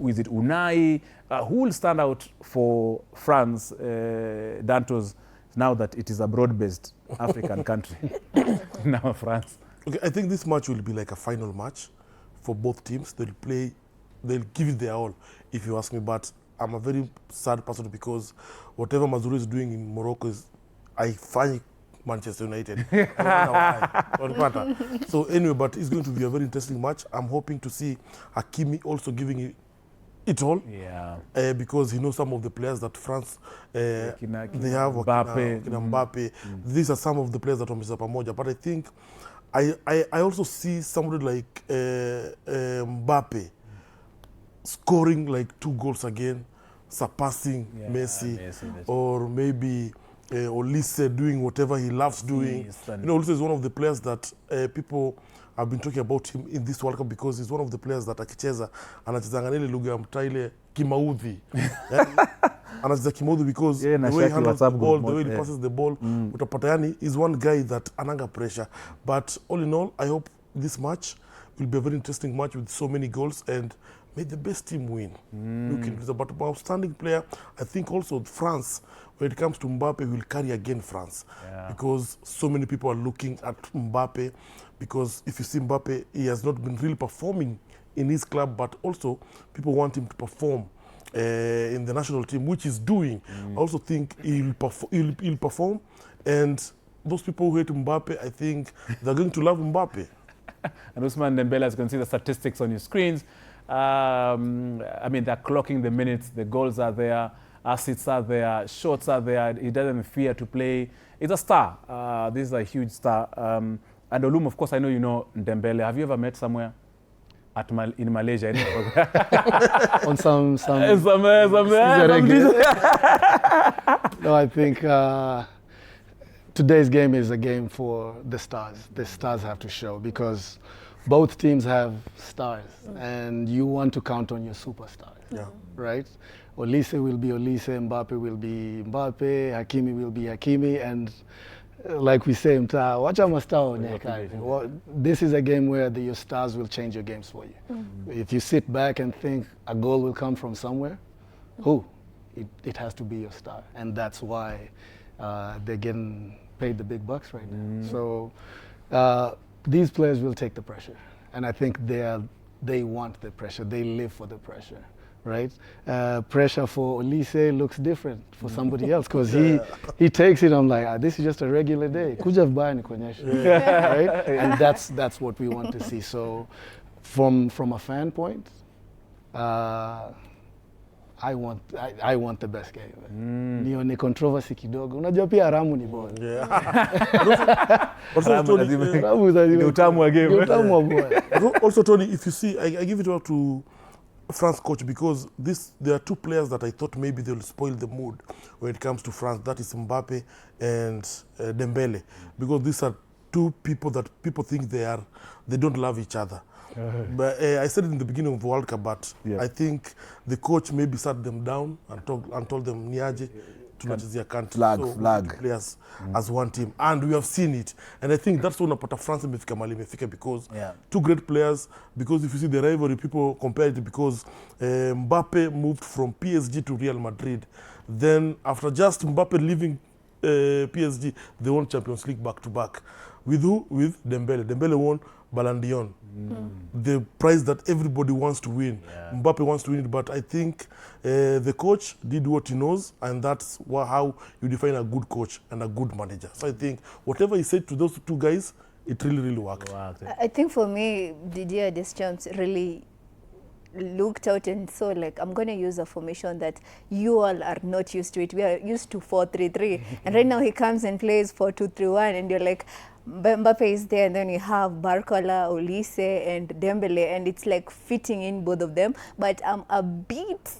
Is it Unai? Who will stand out for France, Dantos, now that it is a broad-based African country? Now France. Okay, I think this match will be like a final match for both teams. They'll give it their all, if you ask me. But I'm a very sad person because whatever Mazuri is doing in Morocco is, I find Manchester United. I don't know why. So anyway, but it's going to be a very interesting match. I'm hoping to see Hakimi also giving it all. Yeah. Because he knows some of the players that France they have. Mbappe. These are some of the players that wamecheza pamoja. But I think I also see somebody like Mbappe scoring like 2 goals again, surpassing Messi, or maybe Olise doing whatever he loves doing. Olise is one of the players that people have been talking about him in this World Cup because he's one of the players that akicheza anachezanga ile lugha ya mtaa ile kimaudhi. Anacheza kimaudhi because the way he handles the ball, the way he passes the ball, utapata yani is one guy that ananga pressure. But all in all, I hope this match will be a very interesting match with so many goals and may the best team win. But outstanding player, I think also France, when it comes to Mbappe, will carry again France. Because so many people are looking at Mbappe. Because if you see Mbappe, he has not been really performing in his club, but also people want him to perform in the national team, which he's doing. I also think he'll perform. And those people who hate Mbappe, I think they're going to love Mbappe. And Usman Dembele, as you can see the statistics on your screens, I mean, they're clocking the minutes, the goals are there, assists are there, shots are there. He doesn't fear to play. He's a star. This is a huge star. And Olum, of course, I know you know Dembele. Have you ever met somewhere in Malaysia? On some No, I think today's game is a game for the stars. The stars have to show because both teams have stars, and you want to count on your superstars, right? Olise will be Olise, Mbappe will be Mbappe, Hakimi will be Hakimi, and like we say, this is a game where your stars will change your games for you. If you sit back and think a goal will come from somewhere, it has to be your star, and that's why they're getting paid the big bucks right now. So these players will take the pressure, and I think they want the pressure. They live for the pressure. right? Pressure for Olise looks different for somebody else because he takes it. I'm like, this is just a regular day. Kuja vibaya nikuonyeshe, right? And that's what we want to see. So, from a fan point, I want the best game. Nione controversy kidogo. Unajua pia Ramu ni bora. Utamu wa game. Also, Tony, if you see, I give it up to France coach because there are two players that I thought maybe they'll spoil the mood when it comes to France. That is Mbappe and Dembele, because these are two people that people think they don't love each other. But I said it in the beginning of the World Cup, but I think the coach maybe sat them down and told them niaje tunachezea country, flag players as one team, and we have seen it, and I think that's when unapata France imefika mali imefika because two great players. Because if you see the rivalry, people compare it because Mbappe moved from PSG to Real Madrid, then after just Mbappe leaving PSG, they won Champions League back to back. With who? With Dembele. Dembele won Ballon d'Or, the prize that everybody wants to win. Mbappe wants to win it, but I think the coach did what he knows, and that's how you define a good coach and a good manager. So I think whatever he said to those two guys, it really worked. I think for me, Didier Deschamps really looked out and saw, like, I'm going to use a formation that you all are not used to it. We are used to 4-3-3. And right now he comes and plays 4-2-3-1, and you're like, Mbappe is there, and then you have Barcola, Olise, and Dembele, and it's like fitting in both of them. But I'm a bit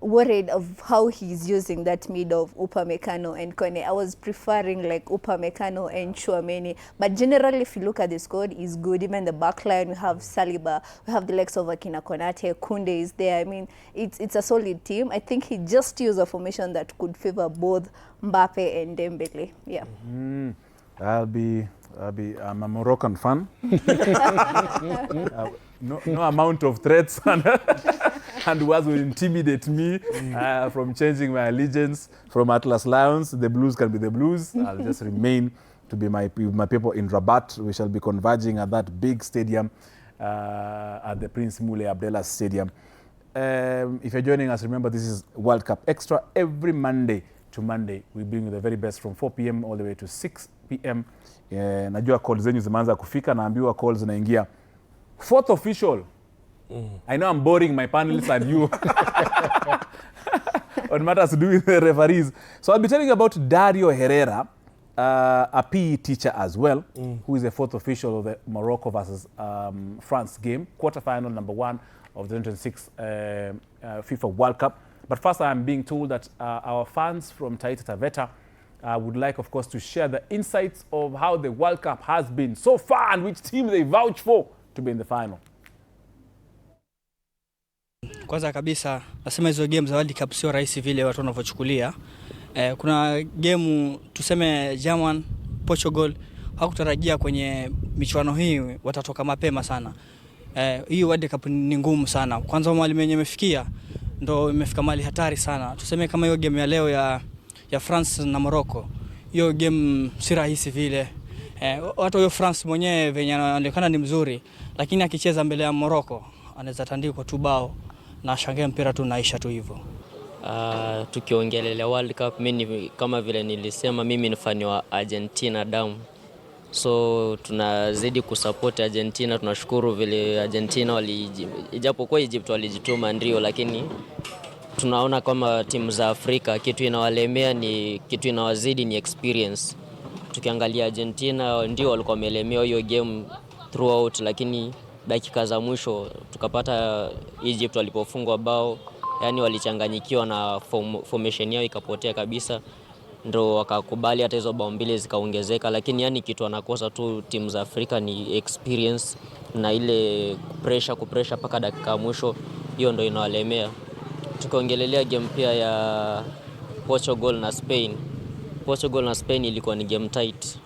worried of how he's using that mid of Upamecano and Kone. I was preferring like Upamecano and Chouameni. But generally, if you look at the squad, is good. Even the back line, we have Saliba, we have the likes of Akina Konate, Kunde is there. I mean, it's a solid team. I think he just used a formation that could favor both Mbappe and Dembele. Yeah. I'm a Moroccan fan. No amount of threats and words will intimidate me from changing my allegiance from Atlas Lions. The Blues can be the Blues. I'll just remain to be with my people in Rabat. We shall be converging at that big stadium at the Prince Moulay Abdallah Stadium. If you're joining us, remember this is World Cup Extra. Every Monday to Monday, we bring you the very best from 4 p.m. all the way to 6 p.m. Najua calls zenyu zimeanza kufika, naambiwa calls zinaingia. Fourth official. I know I'm boring my panelists and you on matters to do with the referees. So I'll be telling you about Dario Herrera, a PE teacher as well, who is the fourth official of the Morocco versus France game, quarterfinal number 1 of the 2026 FIFA World Cup. But first, I'm being told that our fans from Taita Taveta would like, of course, to share the insights of how the World Cup has been so far and which team they vouch for to be in the final. Kwanza kabisa, nasema hizo game za World Cup sio rahisi vile watu wanavyochukulia. Kuna game tuseme German, Portugal, hakutarajia kwenye michuano hii watatoka mapema sana. Hii World Cup ni ngumu sana. Kwanza mwalimu mwenyewe amefikia ndo imefika mali hatari sana. Tuseme kama hiyo game ya leo ya France na Morocco. Hiyo game si rahisi vile. Watu wa France mwenyewe venye anaonekana ni mzuri, lakini akicheza mbele ya Morocco anaweza tandikwa tu bao na shangaa mpira tu naisha tu hivyo. Tukiongelelea World Cup, mimi kama vile nilisema, mimi ni fan wa Argentina damu. So tunazidi kusupport Argentina. Tunashukuru vile Argentina ijapokuwa Egypt walijituma ndio, lakini tunaona kama timu za Afrika kitu inawalemea ni kitu inawazidi ni experience. Tukiangalia Argentina ndio walikuwa wamelemewa hiyo game throughout, lakini dakika za mwisho tukapata Egypt walipofungwa bao, yani walichanganyikiwa na formation yao ikapotea kabisa, ndio wakakubali hata hizo bao mbili zikaongezeka. Lakini yani kitu wanakosa tu timu za Afrika ni experience na ile kupressure paka dakika mwisho, hiyo ndio inawalemea. Tukiongelelea game pia ya Portugal na Spain. Portugal na Spain ilikuwa ni game tight,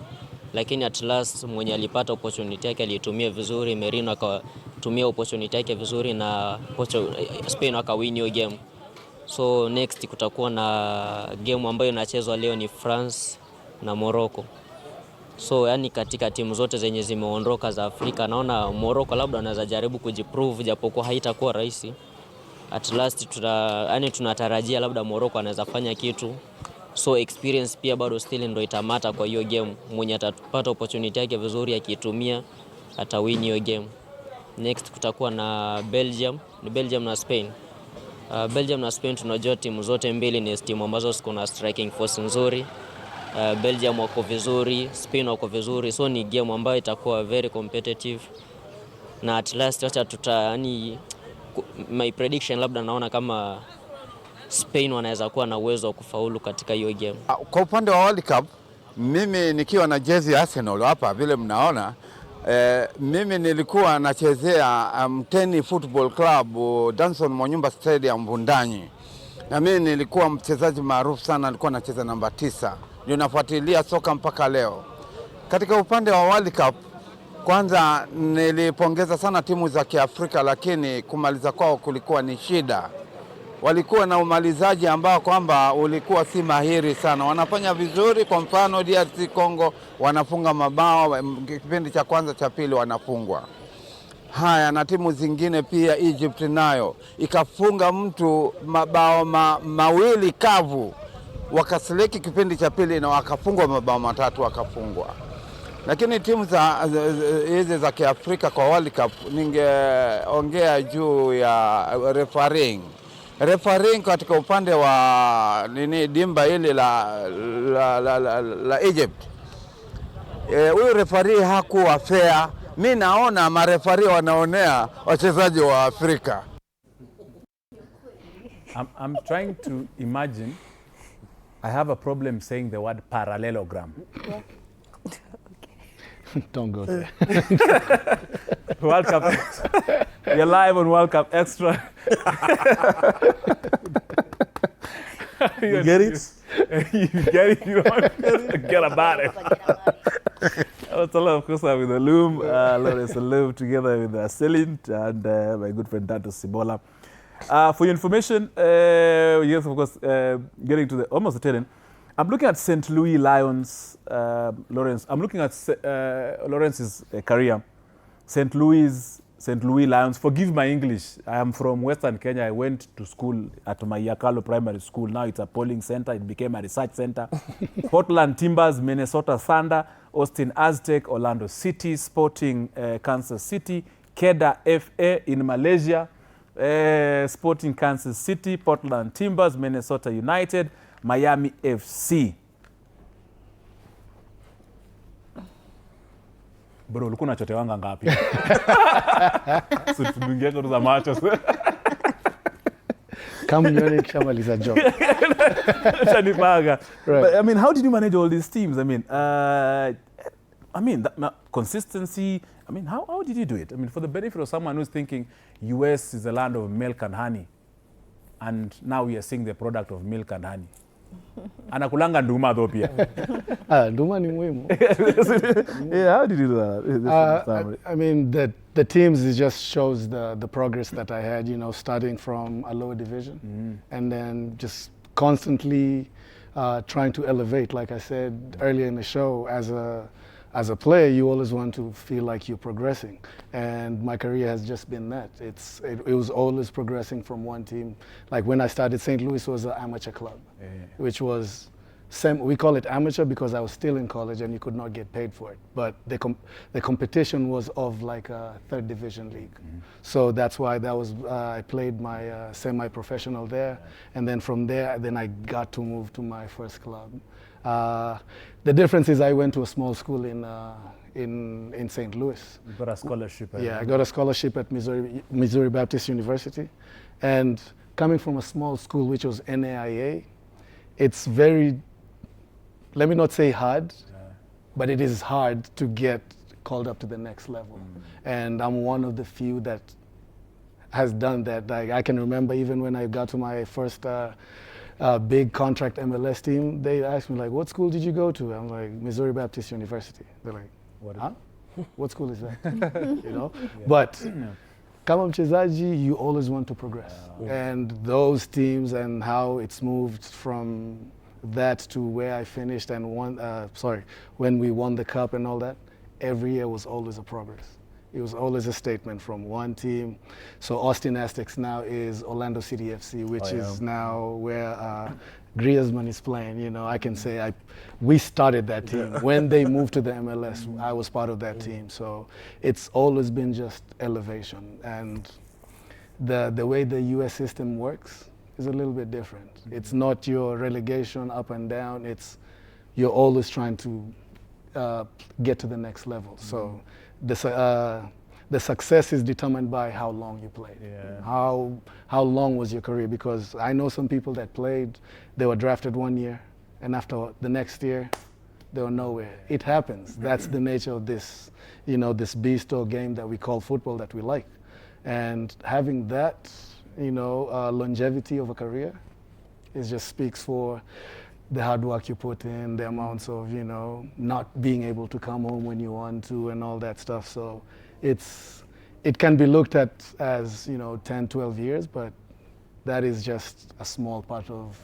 lakini at last mwenye alipata opportunity yake alitumia vizuri. Merino akatumia opportunity yake vizuri na Spain wakawin hiyo game. So next kutakuwa na game ambayo inachezwa leo ni France na Morocco. So yani katika timu zote zenye zimeondoka za Afrika, naona Morocco labda anaweza jaribu kujiprove japokuwa haitakuwa rahisi. at last tunatarajia labda Morocco anaweza fanya kitu. So experience pia bado still ndo itamata kwa hiyo game. Mwenye atapata opportunity yake vizuri akiitumia atawin hiyo game. Next kutakuwa na Belgium na Spain. Belgium na Spain tunajua timu zote mbili ni timu ambazo ziko na striking force nzuri. Belgium wako vizuri, Spain wako vizuri, so ni game ambayo itakuwa very competitive. Na at last my prediction labda naona kama Spain wanaweza kuwa na uwezo wa kufaulu katika hiyo game. Kwa upande wa World Cup, mimi nikiwa na jezi Arsenal hapa vile mnaona, mimi nilikuwa nachezea Mteni Football Club Danson Mwanyumba Stadium Vundanyi. Na mimi nilikuwa mchezaji maarufu sana, nilikuwa nacheza namba 9. Ndio nafuatilia soka mpaka leo. Katika upande wa World Cup, kwanza nilipongeza sana timu za Kiafrika, lakini kumaliza kwao kulikuwa ni shida. Walikuwa na umalizaji ambao kwamba ulikuwa si mahiri sana. Wanafanya vizuri, kwa mfano DRC Congo wanafunga mabao kipindi cha kwanza cha pili wanafungwa. Haya, na timu zingine pia Egypt nayo ikafunga mtu mabao mawili kavu, wakaseleki kipindi cha pili na wakafungwa mabao 3 wakafungwa. Lakini timu hizi za Kiafrika kwa World Cup, ningeongea juu ya refereeing katika upande wa dimba hili la Egypt. Huyu referee hakuwa fair. Mimi naona mareferee wanaonea wachezaji wa Afrika. I'm trying to imagine. I have a problem saying the word parallelogram. Don't go there. World Cup. You're live on World Cup Extra. You get it? You get it? You don't forget about it. I was talking, of course, with Olum, Lawrence Olum, together with SIGNET and my good friend Dante Sibola. For your information, yes, of course, getting to almost the tail end. I'm looking at St. Louis Lions, Lawrence. I'm looking at Lawrence's career. St. Louis Lions. Forgive my English. I am from Western Kenya. I went to school at my Yakalo Primary School. Now it's a polling center. It became a research center. Portland Timbers, Minnesota Thunder, Austin Aztec, Orlando City, Sporting Kansas City, Kedah FA in Malaysia, Sporting Kansas City, Portland Timbers, Minnesota United, Miami FC. Bro, ulikuwa unachotewanga ngapi? Situmingia kwa za macho. Kama nione kishamaliza job. Shanipaga. But I mean, how did you manage all these teams? Consistency. I mean, how did you do it? I mean, for the benefit of someone who's thinking US is a land of milk and honey, and now we are seeing the product of milk and honey. Anakulanga nduma though pia. Nduma ni muhimu. Yeah, how did you do that? I mean, the teams, it just shows the progress that I had, you know, starting from a lower division and then just constantly trying to elevate. Like I said earlier in the show, as a player, you always want to feel like you're progressing. And my career has just been that. It was always progressing from one team. Like when I started, St. Louis was an amateur club, which was, we call it amateur because I was still in college and you could not get paid for it. But the competition was of like a 3rd division league. So that's why I played my semi-professional there. And then from there, then I got to move to my first club. The difference is I went to a small school in St. Louis. You got a scholarship. Yeah, I got a scholarship at Missouri Baptist University. And coming from a small school, which was NAIA, it's very, let me not say hard, but it is hard to get called up to the next level. And I'm one of the few that has done that. Like, I can remember even when I got to my first big contract MLS team, they asked me like, what school did you go to? I'm like, Missouri Baptist University. They're like, what school is that? You know? But kama mchezaji, you always want to progress. And those teams and how it's moved from that to where I finished and when we won the cup and all that, every year was always a progress. It was always a statement from one team. So Austin Aztecs now is Orlando City FC, which is now where Griezmann is playing. You know, I can say we started that team. When they moved to the MLS, I was part of that team. So it's always been just elevation. And the way the US system works is a little bit different. It's not your relegation up and down. It's you're always trying to get to the next level. So the success is determined by how long you played. How long was your career? Because I know some people that played, they were drafted 1 year, and after the next year, they were nowhere. It happens. That's the nature of this, you know, this beast or game that we call football that we like. And having that, you know, longevity of a career, it just speaks for the hard work you put in, the amounts of, you know, not being able to come home when you want to and all that stuff. So it can be looked at as, you know, 10, 12 years, but that is just a small part of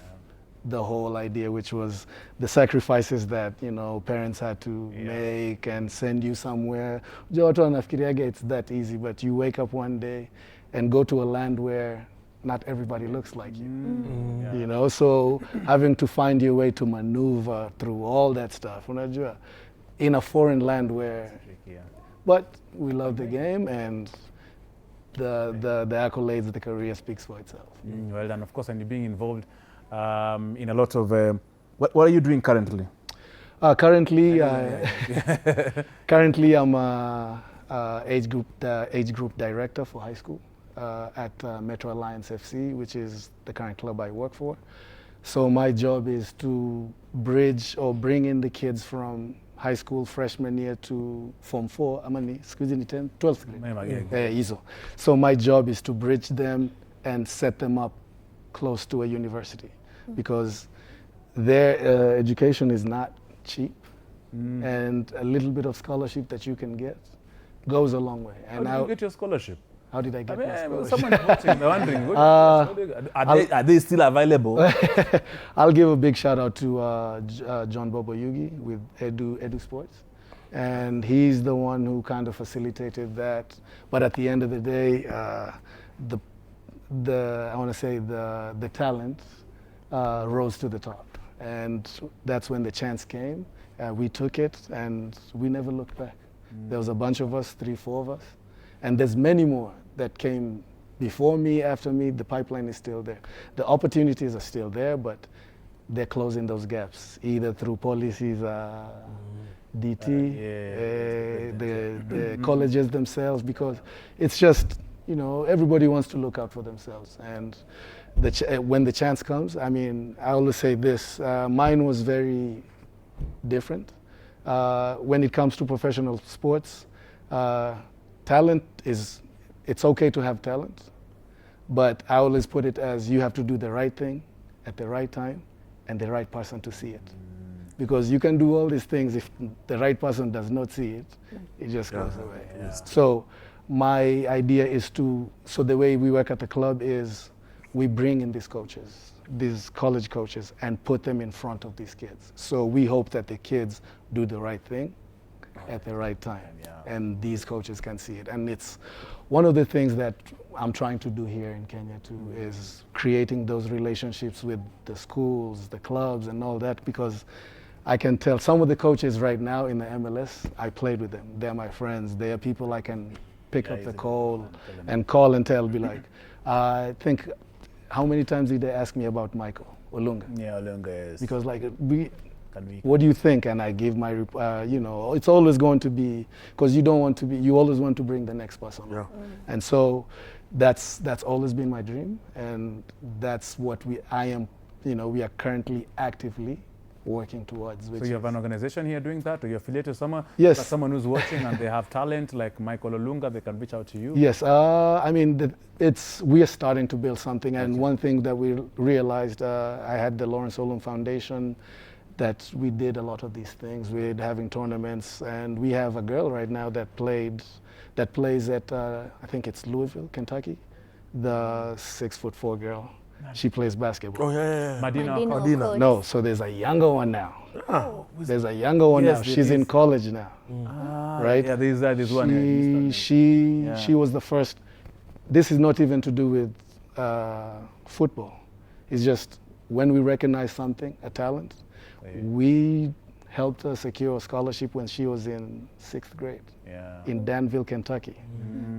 the whole idea, which was the sacrifices that, you know, parents had to make and send you somewhere. It's that easy, but you wake up one day and go to a land where not everybody looks like you. You know, so having to find your way to maneuver through all that stuff in a foreign land where, but we love the game, and the accolades, the career speaks for itself. Well done, of course, and you're being involved in a lot of, what are you doing currently? Currently I'm age group director for high school at Metro Alliance FC, which is the current club I work for. So my job is to bridge or bring in the kids from high school freshman year to Form 4, 12th grade. So my job is to bridge them and set them up close to a university, because their education is not cheap, and a little bit of scholarship that you can get goes a long way. And how did you get your scholarship? How did I get my scholarship? Someone watching, they're wondering, are they still available? I'll give a big shout out to John Bobo Yugi with Edu Sports. And he's the one who kind of facilitated that. But at the end of the day, I want to say the talent rose to the top. And that's when the chance came. We took it and we never looked back. There was a bunch of us, 3, 4 of us. And there's many more that came before me, after me. The pipeline is still there. The opportunities are still there, but they're closing those gaps, either through policies, DT, the colleges themselves, because it's just, you know, everybody wants to look out for themselves. And when the chance comes, I mean, I always say this, mine was very different. When it comes to professional sports, talent it's okay to have talent, but I always put it as you have to do the right thing at the right time and the right person to see it. Because you can do all these things, if the right person does not see it, it just goes away. So my idea is so the way we work at the club is we bring in these coaches, these college coaches, and put them in front of these kids. So we hope that the kids do the right thing at the right time, and these coaches can see it. And it's one of the things that I'm trying to do here in Kenya too, is creating those relationships with the schools, the clubs, and all that, because I can tell some of the coaches right now in the MLS, I played with them. They're my friends. They are people I can pick up the call and tell, be like, I think, how many times did they ask me about Michael Olunga? Olunga, yes. Because like, what do you think? And I give my, you know, it's always going to be, because you always want to bring the next person. And so that's always been my dream. And that's what we are currently actively working towards. So you have an organization here doing that, or you're affiliated with someone? Yes. Like someone who's watching and they have talent like Michael Olunga, they can reach out to you? Yes, I mean, we are starting to build something. And one thing that we realized, I had the Lawrence Olum Foundation, that we did a lot of these things. We're having tournaments, and we have a girl right now that plays at, I think it's Louisville, Kentucky, the 6'4" girl. She plays basketball. Oh, yeah. Madina. Madina. No, so there's a younger one now. Oh. There's a younger one Yes, now. there She's in is. college now. Right? Yeah, there's one. Yeah, She was the first. This is not even to do with football. It's just when we recognize something, a talent, we helped her secure a scholarship when she was in 6th grade in Danville, Kentucky.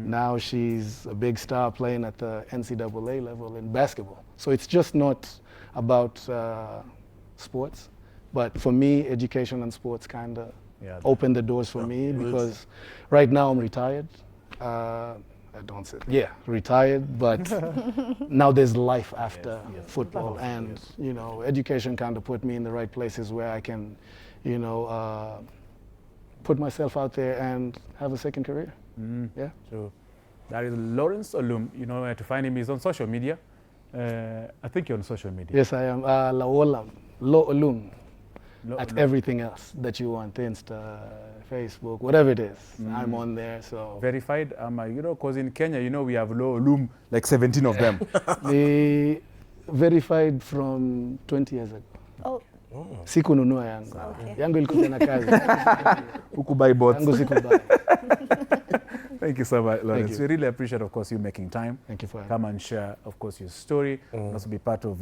Now she's a big star playing at the NCAA level in basketball. So it's just not about sports, but for me, education and sports kind of opened the doors for me because right now I'm retired. Retired, but now there's life after football, and you know, education kind of put me in the right places where I can, you know, put myself out there and have a second career. Yeah. So that is Lawrence Olum. You know where to find him. He's on social media. I think you're on social media. Yes, I am. Lawrence Olum. At everything else that you want, Insta, Facebook, whatever it is, I'm on there. So verified, you know, because in Kenya, you know, we have Olum, like 17 of them. The verified from 20 years ago. Oh. Sikununua yangu. Yangu ilikuja na kazi. Ukubai bots. Yangu sikubai. Thank you so much, Lawrence. We really appreciate, of course, you making time. Thank you for come and share, of course, your story, and also be part of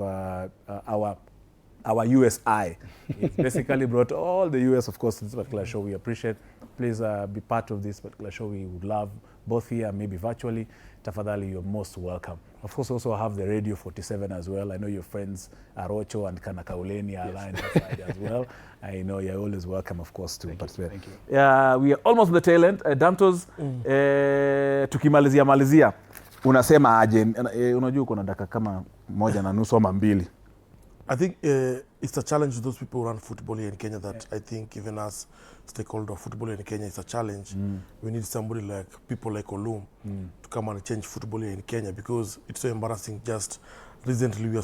our USI. It's basically brought all the US, of course, to this particular show. We appreciate. Please be part of this particular show. We would love both here, maybe virtually. Tafadhali, you're most welcome. Of course, also have the Radio 47 as well. I know your friends Arocho and Kanakauleni are aligned outside as well. I know you're always welcome, of course, to participate. Thank you. We are almost on the tail end. Dantos, tukimalizia. Unasema aje? Unajua kuna dakika kama 1.5 ama 2. I think it's a challenge to those people who run football here in Kenya that I think even as stakeholder of football here in Kenya, it's a challenge. We need somebody like people like Olum to come and change football here in Kenya, because it's so embarrassing. Just recently we are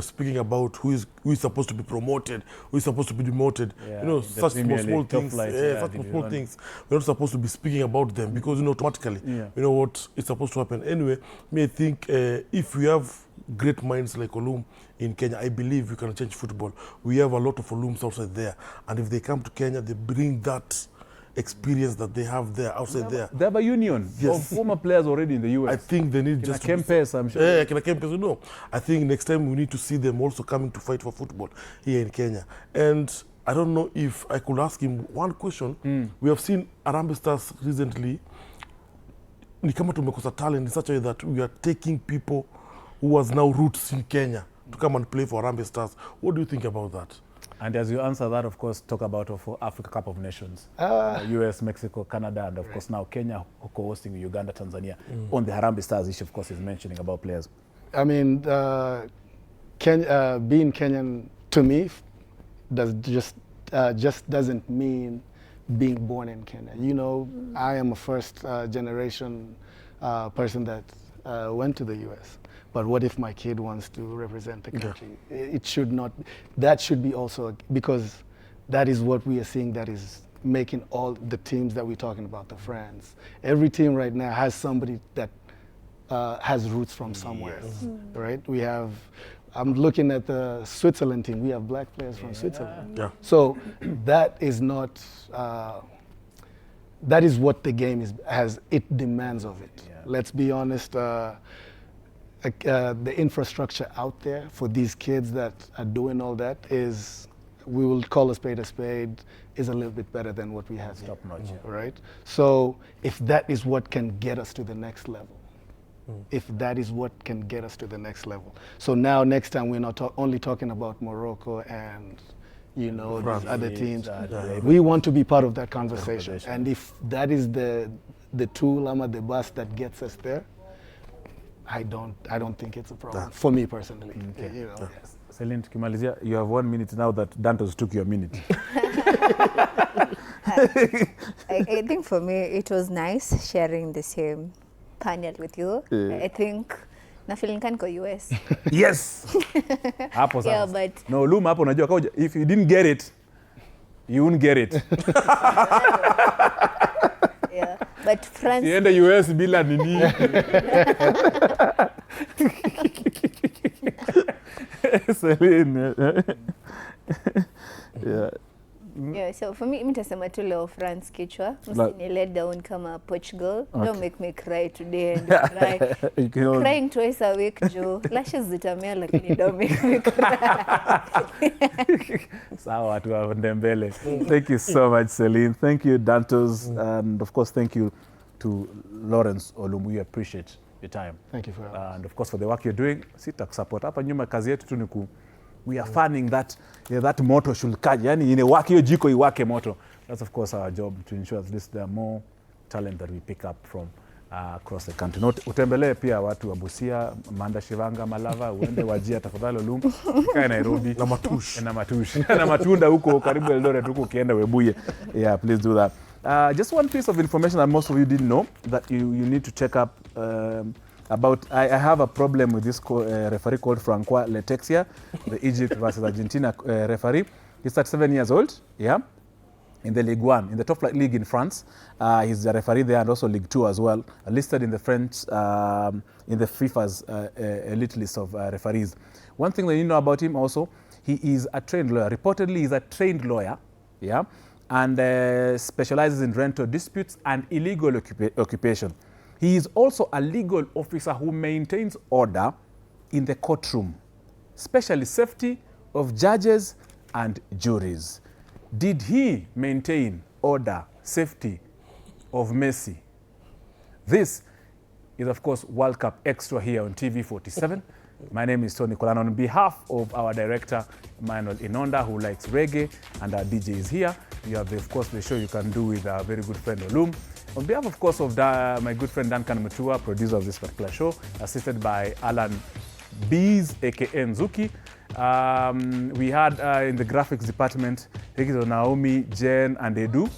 speaking about who is supposed to be promoted, who is supposed to be demoted. You know, such small things. Small things. We're not supposed to be speaking about them because, you know, automatically, you know what is supposed to happen. Anyway, I think if we have great minds like Olum in Kenya, I believe we can change football. We have a lot of Olums outside there, and if they come to Kenya, they bring that experience that they have there outside there. They have a union of former players already in the US. I think they need just Kempes, I'm sure. Yeah, Kempes, you know. I think next time we need to see them also coming to fight for football here in Kenya. And I don't know if I could ask him one question. We have seen Harambee Stars recently. Ni kama tumekosa talent in such a way that we are taking people who has now roots in Kenya to come and play for Harambee Stars. What do you think about that? And as you answer that, of course, talk about Africa Cup of Nations, US, Mexico, Canada, and of course now Kenya co-hosting Uganda, Tanzania on the Harambee Stars issue, of course, is mentioning about players. I mean, being Kenyan to me just doesn't mean being born in Kenya. You know, I am a first generation person that went to the US. But what if my kid wants to represent the country? It should not. That should be also, because that is what we are seeing that is making all the teams that we're talking about, the France. Every team right now has somebody that has roots from somewhere, right? We have, I'm looking at the Switzerland team. We have black players from Switzerland. So that is not, that is what the game it demands of it. Let's be honest. The infrastructure out there for these kids that are doing all that is, we will call a spade, is a little bit better than what we have here, right? So if that is what can get us to the next level, So now next time we're not only talking about Morocco and, you know, these other teams. We want to be part of that conversation. And if that is the tool, the bus that gets us there, I don't think it's a problem for me personally. You know. Celine, tukimalizia, you have 1 minute now that Dantos took your minute. I think for me it was nice sharing the same panel with you. I think na feeling can go US. Yes. Hapo Yeah, sasa. but No, Olum hapo unajua if you didn't get it, you won't get it. yeah, but France. Siende US bila nini. Celine. Yeah. Yeah, so for me, nitasema tu leo France kichwa. Msini let down kama Portugal. Okay. Don't make me cry today and cry. Crying twice a week, Joe. Lashes zitamea lakini don't make me cry. Sawa watu wa Ndembele. Thank you so much, Celine. Thank you, Dantos. And of course, thank you to Lawrence Olum. We appreciate your time. Thank you for that. And of course, for the work you're doing, sitakusupport. Hapa nyuma kazi yetu tu ni we are fanning that motto should catch. Yani ine wake hiyo jiko iwake moto. That's of course our job to ensure that there are more talent that we pick up from across the country. Utembelee pia watu wa Busia, Manda, Shivanga, Malava, uende Wajia tafadhali Olum, kae Nairobi na Matush. Na Matush. Na Matunda huko karibu Eldoret huko ukienda Webuye. Yeah, please do that. Just one piece of information that most of you didn't know that you need to check up about. I have a problem with this referee called Francois Letexia, the Egypt versus Argentina referee. He's 37 years old, yeah, in the Ligue 1, in the top flight league in France. He's a referee there and also Ligue 2 as well, listed in the French, in the FIFA's elite list of referees. One thing that you know about him also, he is a trained lawyer. Reportedly, he's a trained lawyer, yeah, and specializes in rental disputes and illegal occupation. He is also a legal officer who maintains order in the courtroom, especially safety of judges and juries. Did he maintain order, safety of Messi? This is, of course, World Cup Extra here on TV47. My name is Tony Kolan. On behalf of our director, Manuel Inonda, who likes reggae, and our DJ is here. You have, of course, the show you can do with our very good friend Olum. On behalf, of course, of my good friend Duncan Mutua, producer of this particular show, assisted by Alan Bees, a.k.a. Nzuki. We had in the graphics department, I think it was Naomi, Jen, and Edu.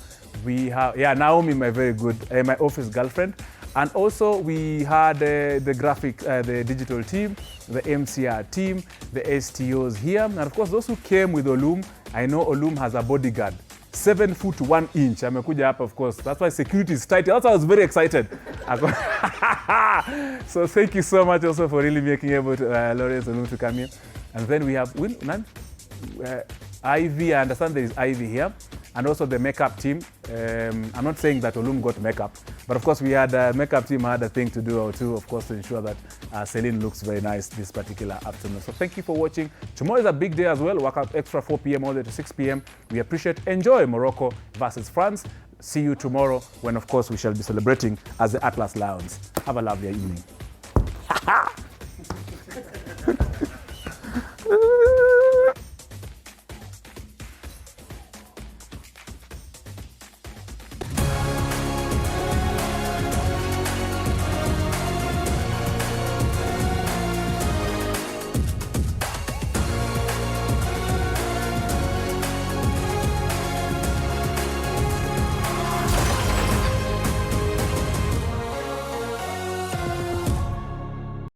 We have, Naomi, my very good, my office girlfriend. And also we had the graphic, the digital team, the MCR team, the STOs here. And of course, those who came with Olum, I know Olum has a bodyguard. 7 foot 1 inch. Amekuja hapa, of course. That's why security is tight. That's why I was very excited. So thank you so much also for really making able to Lawrence Olum to come here. And then we have Ivy. I understand there is Ivy here. And also the makeup team. I'm not saying that Olum got makeup, but of course we had makeup team had a thing to do or two, of course, to ensure that Celine looks very nice this particular afternoon. So thank you for watching. Tomorrow is a big day as well. Work Out Extra 4 p.m. all the way to 6 p.m. We appreciate. Enjoy Morocco versus France. See you tomorrow when, of course, we shall be celebrating as the Atlas Lions. Have a lovely evening.